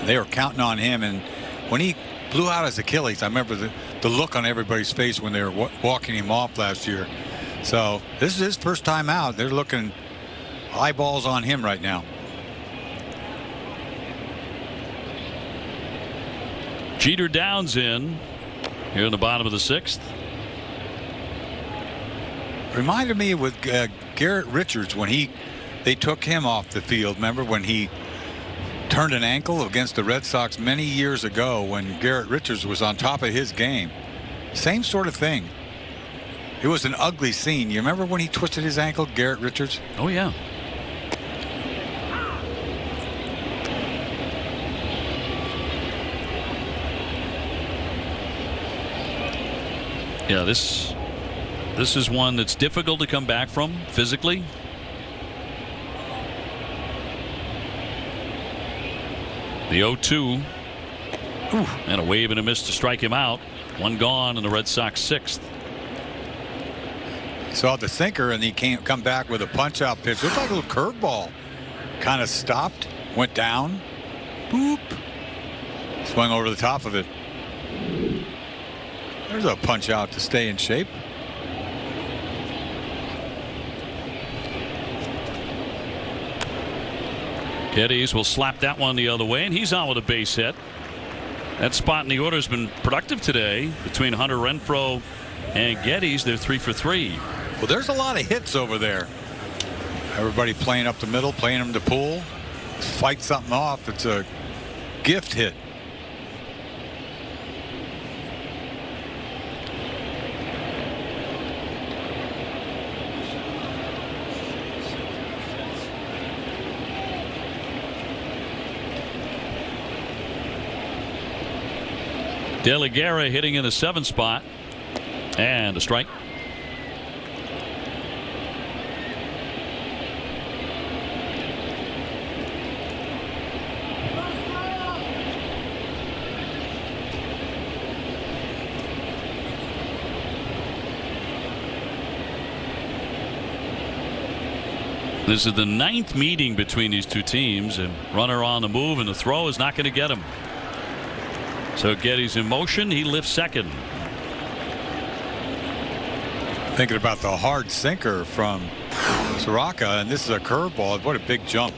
They were counting on him, and when he blew out his Achilles, I remember the look on everybody's face when they were walking him off last year. So this is his first time out. They're looking eyeballs on him right now. Jeter Downs in here in the bottom of the 6th. Reminded me with Garrett Richards when they took him off the field. Remember when he turned an ankle against the Red Sox many years ago when Garrett Richards was on top of his game? Same sort of thing. It was an ugly scene. You remember when he twisted his ankle, Garrett Richards? Oh, yeah. Yeah, this is one that's difficult to come back from physically. The 0-2. And a wave and a miss to strike him out. 1 gone in the Red Sox 6th. Saw the sinker, and he can't come back with a punch-out pitch. Looked like a little curveball. Kind of stopped, went down, boop, swung over the top of it. There's a punch-out to stay in shape. Geddes will slap that one the other way, and he's on with a base hit. That spot in the order has been productive today between Hunter Renfroe and Geddes. They're 3 for 3. Well, there's a lot of hits over there. Everybody playing up the middle, playing them to pull. Fight something off. It's a gift hit. De La Guerra hitting in the 7th spot, and a strike. This is the 9th meeting between these two teams, and runner on the move, and the throw is not going to get him. So Geddes in motion. He lifts second. Thinking about the hard sinker from Soroka, and this is a curveball. What a big jump.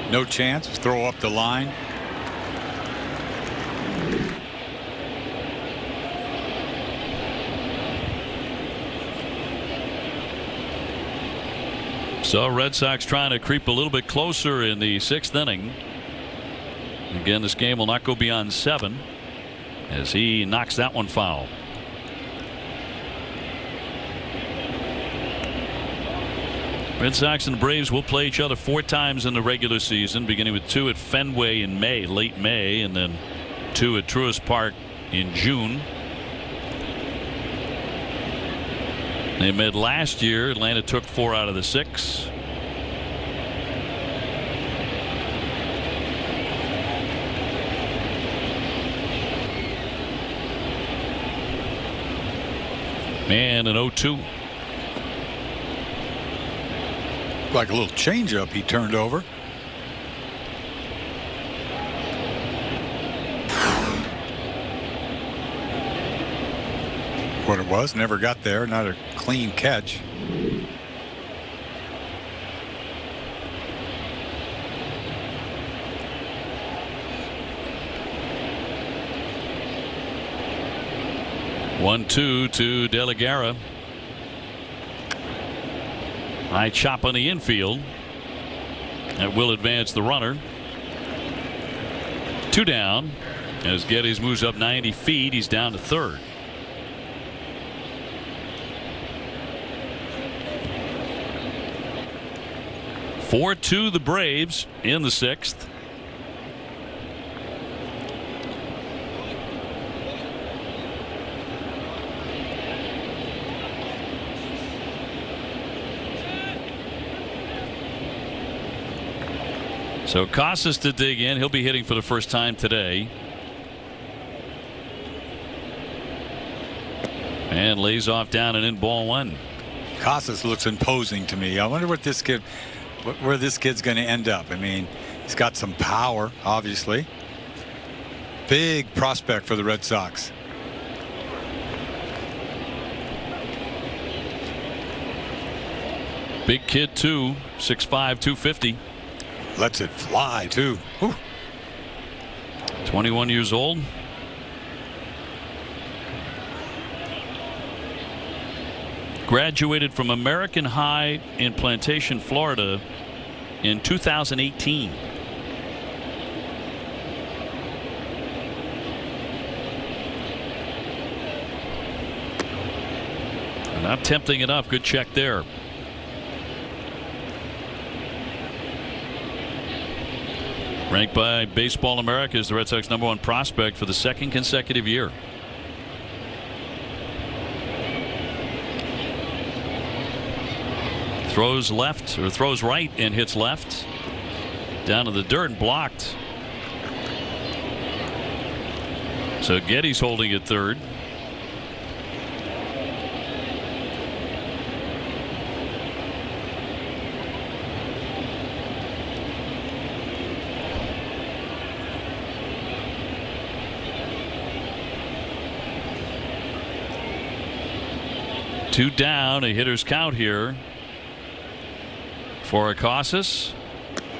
No chance. Throw up the line. So Red Sox trying to creep a little bit closer in the 6th inning. Again, this game will not go beyond 7 as he knocks that one foul. Red Sox and the Braves will play each other 4 times in the regular season, beginning with 2 at Fenway in May, late May, and then 2 at Truist Park in June. They met last year. Atlanta took 4 out of the 6. And an 0-2. Like a little changeup he turned over. What it was, never got there. Not a clean catch. 1-2 to De La Guerra. High chop on the infield. That will advance the runner. 2 down. As Geddes moves up 90 feet, he's down to third. Four to the Braves in the 6th. So Casas to dig in. He'll be hitting for the first time today. And lays off down and in, ball 1. Casas looks imposing to me. I wonder what this kid, where this kid's going to end up. I mean, he's got some power, obviously. Big prospect for the Red Sox. Big kid too, 6'5", 250. Lets it fly too. Whew. 21 years old. Graduated from American High in Plantation, Florida in 2018. Not tempting enough. Good check there. Ranked by Baseball America as the Red Sox #1 prospect for the 2nd consecutive year. Throws left, or throws right and hits left. Down to the dirt and blocked. So Geddes holding at third. Two down, a hitter's count here for Casas,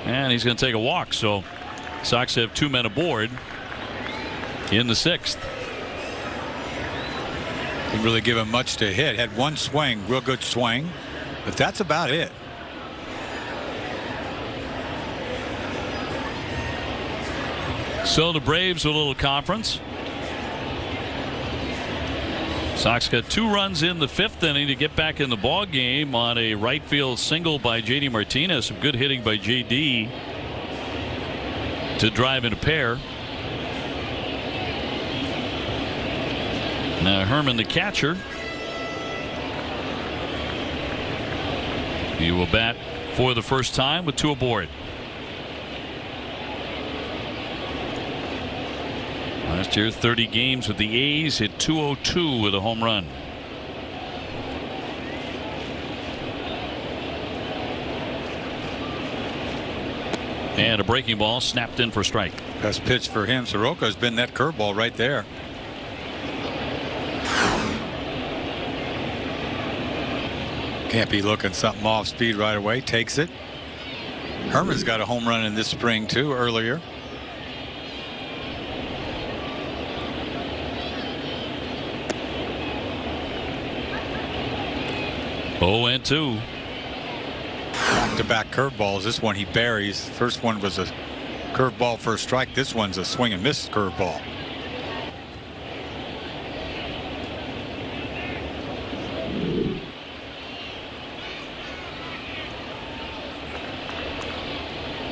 and he's going to take a walk. So Sox have 2 men aboard in the 6th. Didn't really give him much to hit. Had one swing, real good swing, but that's about it. So the Braves a little conference. Sox got 2 runs in the 5th inning to get back in the ball game on a right field single by J.D. Martinez. Some good hitting by J.D. to drive in a pair. Now Herman, the catcher, he will bat for the first time with 2 aboard. Last year, 30 games with the A's, hit .202 with a home run. And a breaking ball snapped in for strike. Best pitch for him. Soroka has been that curveball right there. Can't be looking something off speed right away. Takes it. Herman's got a home run in this spring too earlier. Oh, and 2. Back-to-back curveballs. This one he buries. First one was a curveball for a strike. This one's a swing and miss curveball.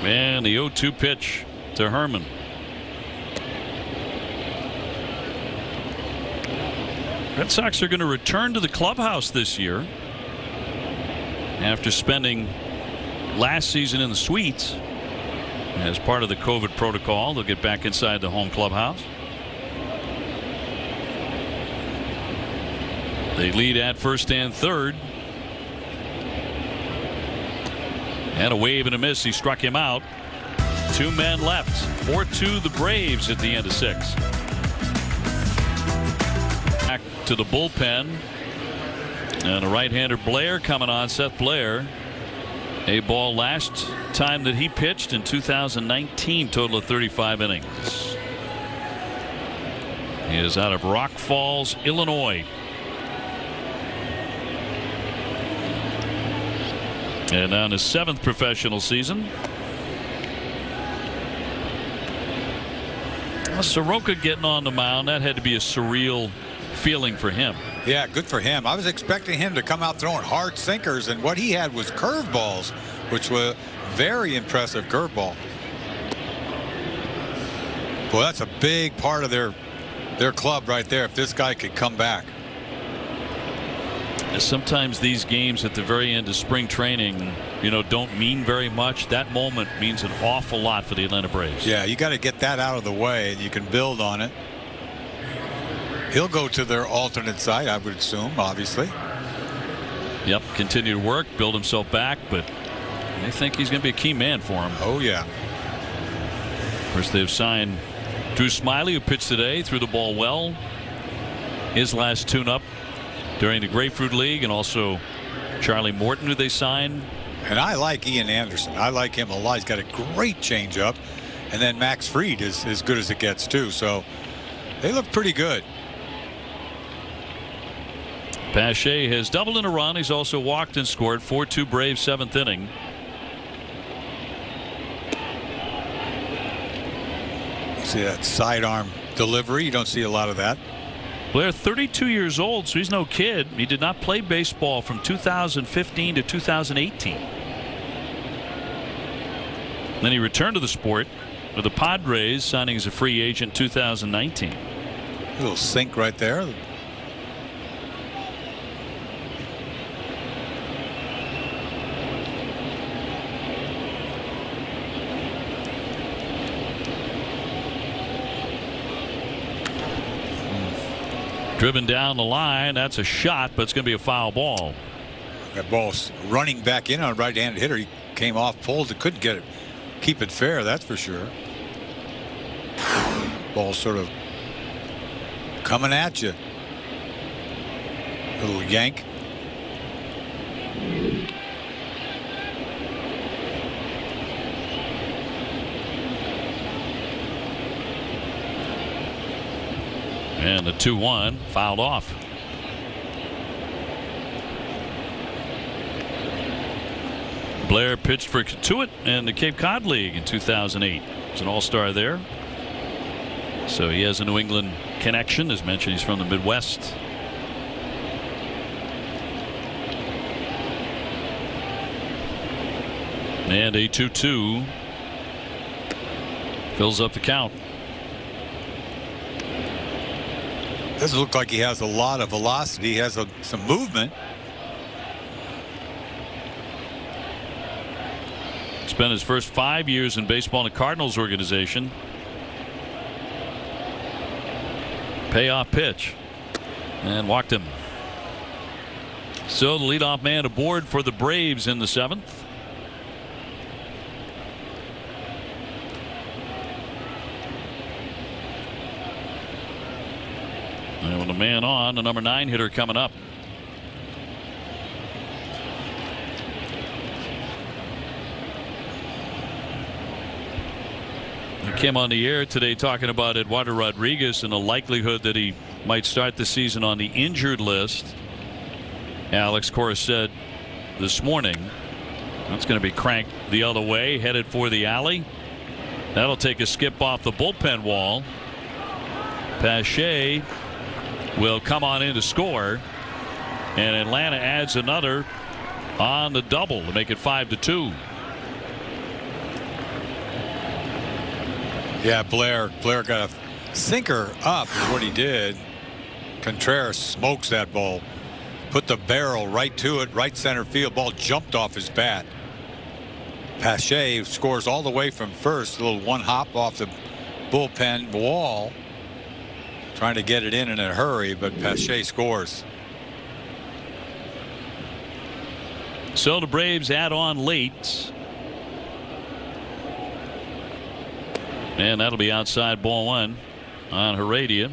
And the 0-2 pitch to Herman. Red Sox are going to return to the clubhouse this year after spending last season in the suites. As part of the COVID protocol, they'll get back inside the home clubhouse. They lead at first and third. And a wave and a miss. He struck him out. 2 men left. 4-2 the Braves at the end of 6. Back to the bullpen. And a right-hander, Blair, coming on. Seth Blair. A ball last time that he pitched in 2019. Total of 35 innings. He is out of Rock Falls, Illinois. And on his 7th professional season. Soroka getting on the mound, that had to be a surreal feeling for him. Yeah, good for him. I was expecting him to come out throwing hard sinkers, and what he had was curveballs, which were very impressive curveball. Well, that's a big part of their club right there, if this guy could come back. Sometimes these games at the very end of spring training, don't mean very much. That moment means an awful lot for the Atlanta Braves. Yeah, you got to get that out of the way, and you can build on it. He'll go to their alternate site, I would assume, obviously. Yep, continue to work, build himself back, but they think he's going to be a key man for him. Oh, yeah. Of course, they've signed Drew Smiley, who pitched today, threw the ball well. His last tune-up during the Grapefruit League, and also Charlie Morton, who they signed. And I like Ian Anderson. I like him a lot. He's got a great changeup. And then Max Fried is as good as it gets, too. So they look pretty good. Pache has doubled in a run. He's also walked and scored. 4-2 Braves, 7th inning. See that sidearm delivery? You don't see a lot of that. Blair, 32 years old, so he's no kid. He did not play baseball from 2015 to 2018. Then he returned to the sport with the Padres, signing as a free agent 2019. A little sink right there. Driven down the line. That's a shot, but it's going to be a foul ball. That ball's running back in on a right-handed hitter. He came off, pulled it, couldn't get it. Keep it fair, that's for sure. Ball sort of coming at you. Little yank. And the 2-1 fouled off. Blair pitched for Katuitt in the Cape Cod League in 2008. He's an all-star there. So he has a New England connection. As mentioned, he's from the Midwest. And a 2-2 fills up the count. Doesn't look like he has a lot of velocity. He has some movement. Spent his first 5 years in baseball in the Cardinals organization. Payoff pitch. And walked him. So the leadoff man aboard for the Braves in the 7th. And with a man on, the number 9 hitter coming up. He came on the air today talking about Eduardo Rodriguez and the likelihood that he might start the season on the injured list. Alex Cora said this morning that's going to be cranked the other way, headed for the alley. That'll take a skip off the bullpen wall. Pache will come on in to score, and Atlanta adds another on the double to make it 5-2. Yeah, Blair got a sinker up is what he did. Contreras smokes that ball, put the barrel right to it, right center field. Ball jumped off his bat. Pache scores all the way from first, a little one hop off the bullpen wall, trying to get it in a hurry, but Pache scores. So the Braves add on late. And that'll be outside ball 1 on Heredia.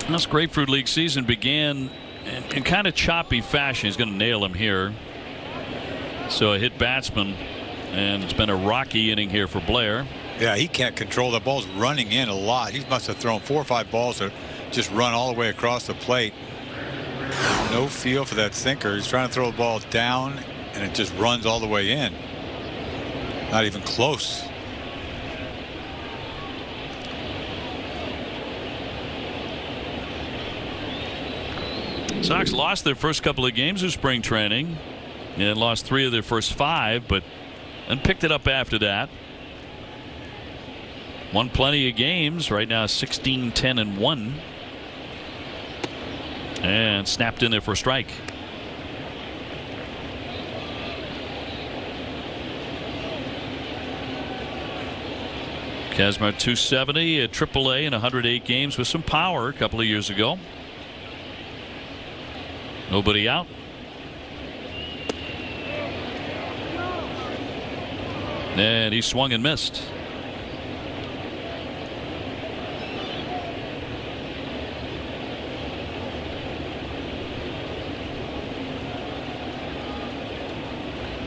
This Grapefruit League season began in kind of choppy fashion. He's going to nail him here. So a hit batsman, and it's been a rocky inning here for Blair. Yeah, he can't control the ball's running in a lot. He must have thrown 4 or 5 balls that just run all the way across the plate. No feel for that sinker. He's trying to throw the ball down, and it just runs all the way in. Not even close. Sox lost their first couple of games of spring training and lost 3 of their first 5, but and picked it up after that. Won plenty of games. Right now 16, 10, and 1. And snapped in there for a strike. Kazmar 270 at AAA in 108 games with some power a couple of years ago. Nobody out. And he swung and missed.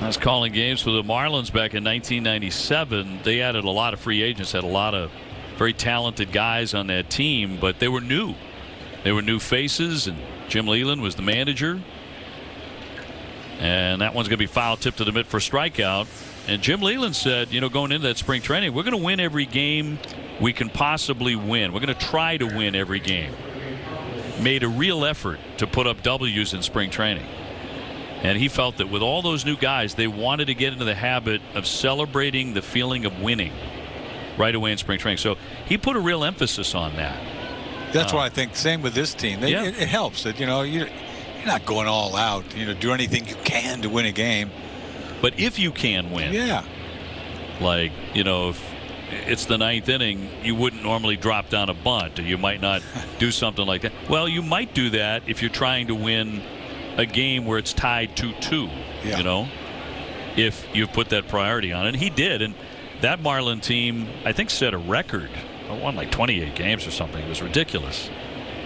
I was calling games for the Marlins back in 1997. They added a lot of free agents, had a lot of very talented guys on that team, but they were new. They were new faces, and Jim Leland was the manager. And that one's going to be foul tipped to the mitt for strikeout. And Jim Leland said, you know, going into that spring training, we're going to win every game we can possibly win. We're going to try to win every game. Made a real effort to put up W's in spring training. And he felt that with all those new guys, they wanted to get into the habit of celebrating the feeling of winning right away in spring training. So he put a real emphasis on that. That's why I think same with this team. It helps that, you know, you're not going all out. You know, do anything you can to win a game. But if you can win, like, you know, if it's the 9th inning, you wouldn't normally drop down a bunt, or you might not do something like that. Well, you might do that if you're trying to win a game where it's tied 2-2, you know, if you put that priority on it. And he did. And that Marlin team, I think, set a record. I won like 28 games or something. It was ridiculous.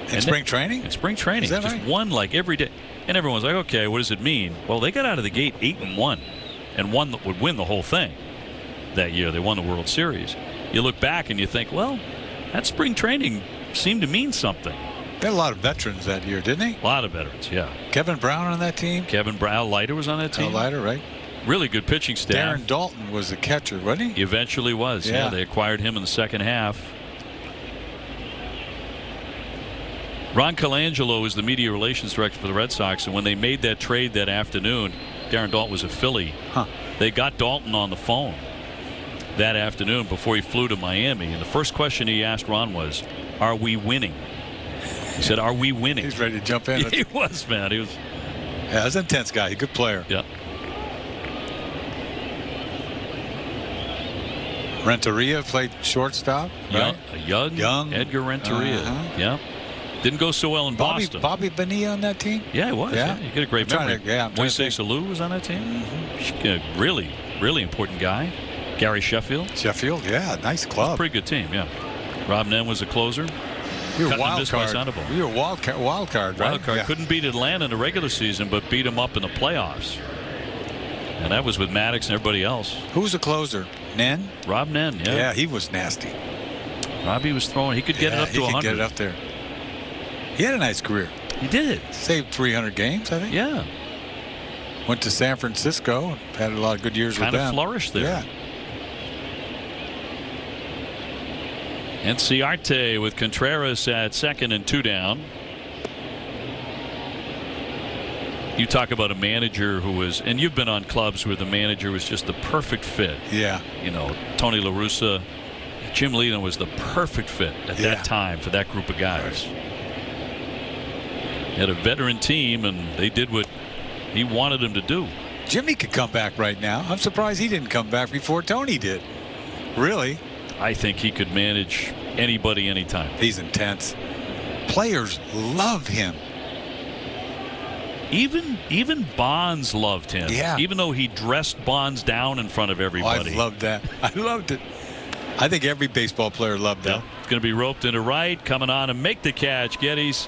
In spring training? In spring training. Is that just right? won like every day. And everyone's like, okay, what does it mean? Well, they got out of the gate 8-1, and one that would win the whole thing that year. They won the World Series. You look back and you think, well, that spring training seemed to mean something. They had a lot of veterans that year, didn't they? A lot of veterans, yeah. Kevin Brown on that team? Kevin Brown. Al Leiter was on that team. Al Leiter, right? Really good pitching staff. Darren Dalton was the catcher, wasn't he? He eventually was. Yeah, they acquired him in the second half. Ron Colangelo is the media relations director for the Red Sox, and when they made that trade that afternoon, Darren Dalton was a Philly. They got Dalton on the phone that afternoon before he flew to Miami, and the first question he asked Ron was, are we winning? He said, are we winning? He's ready to jump in. He was, man. He was. Yeah, he's an intense guy. A good player. Yeah. Renteria played shortstop. Right? Young Edgar Renteria. Yeah. Didn't go so well in Boston. Bobby Bonilla on that team? Yeah, he was. Yeah. He got a great memory. Moises Alou was on that team. Really, really important guy. Gary Sheffield. Yeah. Nice club. Pretty good team, yeah. Rob Nen was a closer. You're a wild card. You're a wild card, right? Wild card. Couldn't beat Atlanta in the regular season, but beat them up in the playoffs. And that was with Maddox and everybody else. Who was the closer? Nen? Rob Nen, yeah. Yeah, he was nasty. Robbie was throwing. He could get it up to 100. He could get it up there. He had a nice career. He did. Saved 300 games, I think. Yeah. Went to San Francisco. Had a lot of good years with them. Kind of flourished there. Yeah. Enciarte with Contreras at second and 2 down. You talk about a manager who was, and you've been on clubs where the manager was just the perfect fit. Yeah. You know, Tony La Russa, Jim Leland was the perfect fit at that time for that group of guys. Right. He had a veteran team, and they did what he wanted them to do. Jimmy could come back right now. I'm surprised he didn't come back before Tony did. Really? I think he could manage anybody anytime. He's intense. Players love him. Even Bonds loved him. Yeah. Even though he dressed Bonds down in front of everybody. I loved that. I loved it. I think every baseball player loved that. It's going to be roped into right, coming on and make the catch. Geddes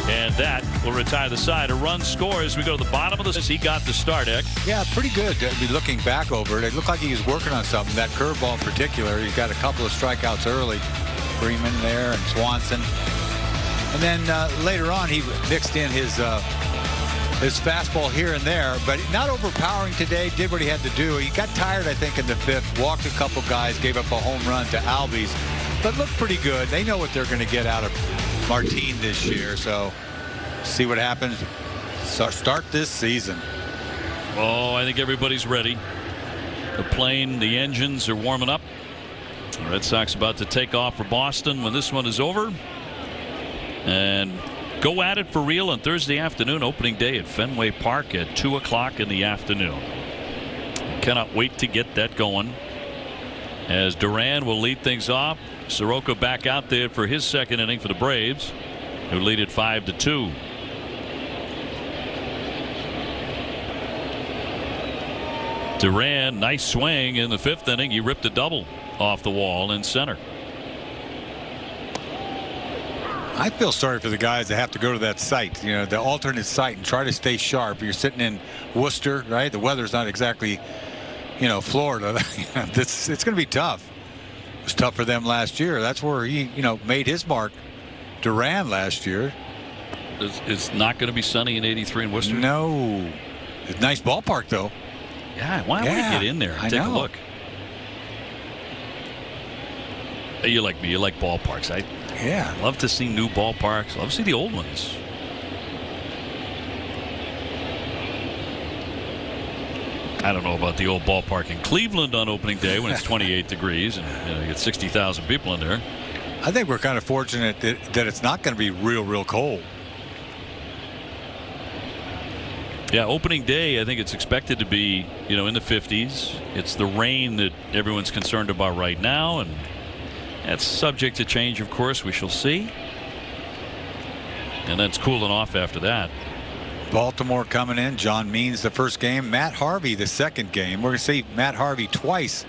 And that will retire the side. A run scores. We go to the bottom of this. He got the start, Eck. Yeah, pretty good. To be looking back over it, it looked like he was working on something. That curveball in particular, he got a couple of strikeouts early. Freeman there and Swanson. And then later on, he mixed in his fastball here and there, but not overpowering today. Did what he had to do. He got tired, I think, in the fifth. Walked a couple guys, gave up a home run to Albies, but looked pretty good. They know what they're going to get out of Martin this year, so see what happens. Start this season. Oh, I think everybody's ready. The plane, the engines are warming up. The Red Sox about to take off for Boston when this one is over. And go at it for real on Thursday afternoon, opening day at Fenway Park at 2 o'clock in the afternoon. Cannot wait to get that going. As Duran will lead things off. Soroka back out there for his second inning for the Braves, who lead it 5-2. Duran, nice swing in the fifth inning. He ripped a double off the wall in center. I feel sorry for the guys that have to go to that site, you know, the alternate site, and try to stay sharp. You're sitting in Worcester, right? The weather's not exactly, you know, Florida. It's going to be tough. It was tough for them last year. That's where he, you know, made his mark. Duran last year. It's not going to be sunny in 83 in Worcester? No. It's a nice ballpark, though. Yeah, why don't we get in there and take a look? You like me. You like ballparks. I love to see new ballparks. Love to see the old ones. I don't know about the old ballpark in Cleveland on opening day when it's 28 degrees and you get 60,000 people in there. I think we're kind of fortunate that it's not going to be real cold. Yeah, opening day, I think it's expected to be, you know, in the 50s. It's the rain that everyone's concerned about right now, and that's subject to change, of course. We shall see. And then it's cooling off after that. Baltimore coming in. John Means the first game. Matt Harvey the second game. We're going to see Matt Harvey twice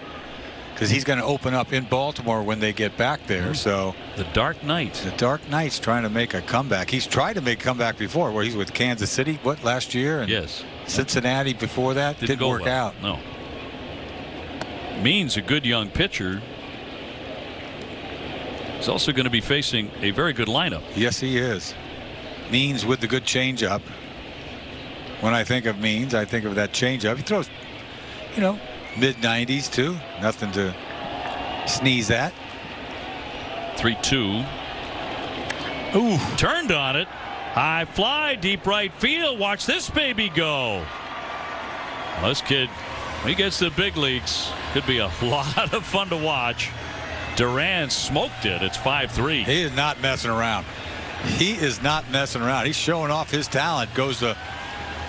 because he's going to open up in Baltimore when they get back there. So the Dark Knight. The Dark Knight's trying to make a comeback. He's tried to make a comeback before, where he's with Kansas City, last year? And yes. Cincinnati before that. Didn't work out. No. Means a good young pitcher. He's also going to be facing a very good lineup. Yes, he is. Means with the good changeup. When I think of Means, I think of that changeup. He throws, you know, mid-90s too. Nothing to sneeze at. 3-2. Ooh, turned on it. High fly, deep right field. Watch this baby go. Well, this kid, when he gets to the big leagues, could be a lot of fun to watch. Duran smoked it. It's 5-3. He is not messing around. He is not messing around. He's showing off his talent. Goes to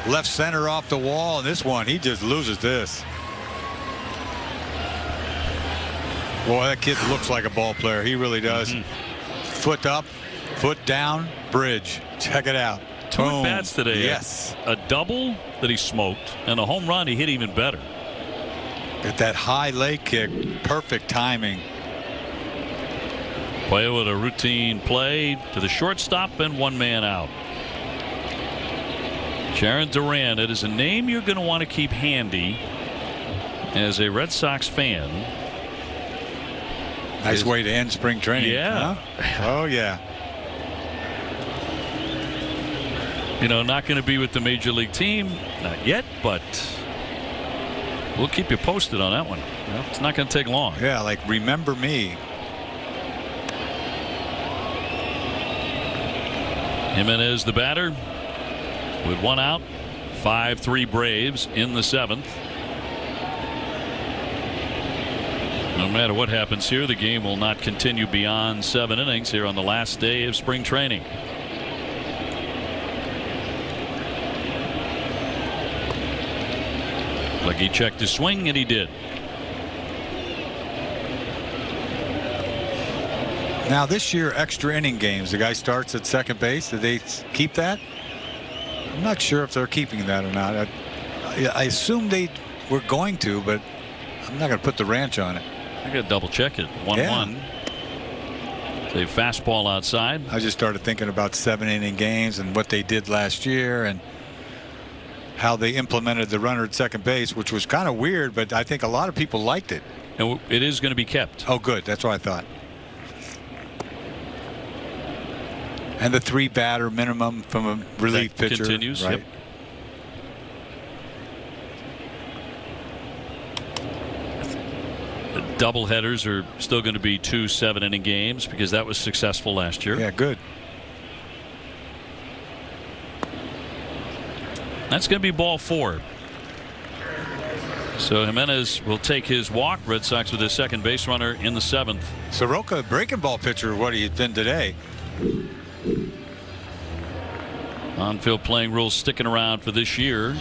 left center off the wall, and this one, he just loses this. Boy, that kid looks like a ball player. He really does. Foot up, foot down, bridge. Check it out. Two at bats today. Yes. A double that he smoked, and a home run he hit even better. At that high leg kick, perfect timing. Play with a routine play to the shortstop and one man out. Sharon Duran, it is a name you're going to want to keep handy as a Red Sox fan. Nice way to end spring training. Yeah. Huh? Oh, yeah. You know, not going to be with the major league team. Not yet, but we'll keep you posted on that one. You know, it's not going to take long. Yeah, like remember me. Jimenez the batter with one out. 5-3 Braves in the seventh. No matter what happens here, the game will not continue beyond 7 innings here on the last day of spring training. Like he checked his swing, and he did. Now this year, extra inning games, the guy starts at second base. Did they keep that? I'm not sure if they're keeping that or not. I assume they were going to, but I'm not going to put the ranch on it. I got to double check it. 1-1. A fastball outside. I just started thinking about 7-inning games and what they did last year and how they implemented the runner at second base, which was kind of weird, but I think a lot of people liked it. And it is going to be kept. Oh, good. That's what I thought. And the 3-batter minimum from a relief that pitcher continues. Right. Yep. The doubleheaders are still going to be 2 7-inning games because that was successful last year. Yeah, good. That's going to be ball 4. So Jimenez will take his walk. Red Sox with his second base runner in the 7th. Soroka, breaking ball pitcher, what he's been today. On-field playing rules sticking around for this year.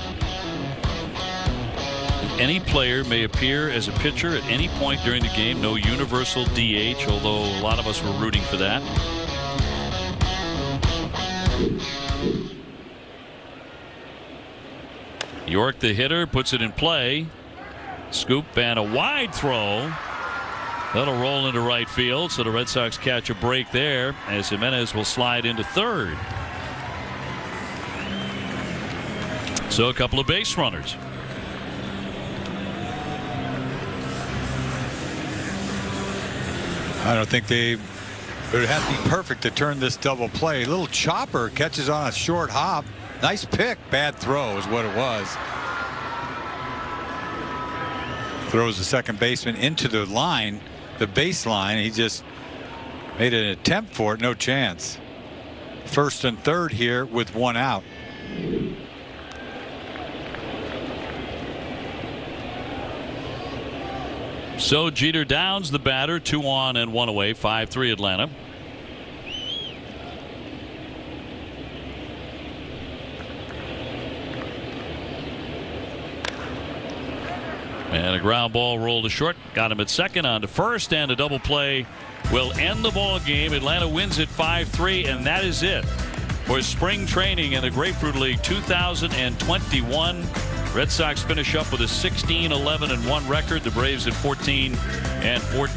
Any player may appear as a pitcher at any point during the game. No universal DH, although a lot of us were rooting for that. York, the hitter, puts it in play. Scoop and a wide throw. That'll roll into right field, so the Red Sox catch a break there as Jimenez will slide into third. So a couple of base runners. I don't think it would have to be perfect to turn this double play. Little chopper catches on a short hop. Nice pick. Bad throw is what it was. Throws the second baseman into the line, the baseline. He just made an attempt for it. No chance. First and third here with 1 out. So Jeter downs the batter, 2 on and 1 away, 5-3 Atlanta. And a ground ball rolled to short. Got him at second, on to first, and a double play will end the ball game. Atlanta wins it 5-3, and that is it for spring training in the Grapefruit League 2021. Red Sox finish up with a 16-11-1 record. The Braves at 14-14.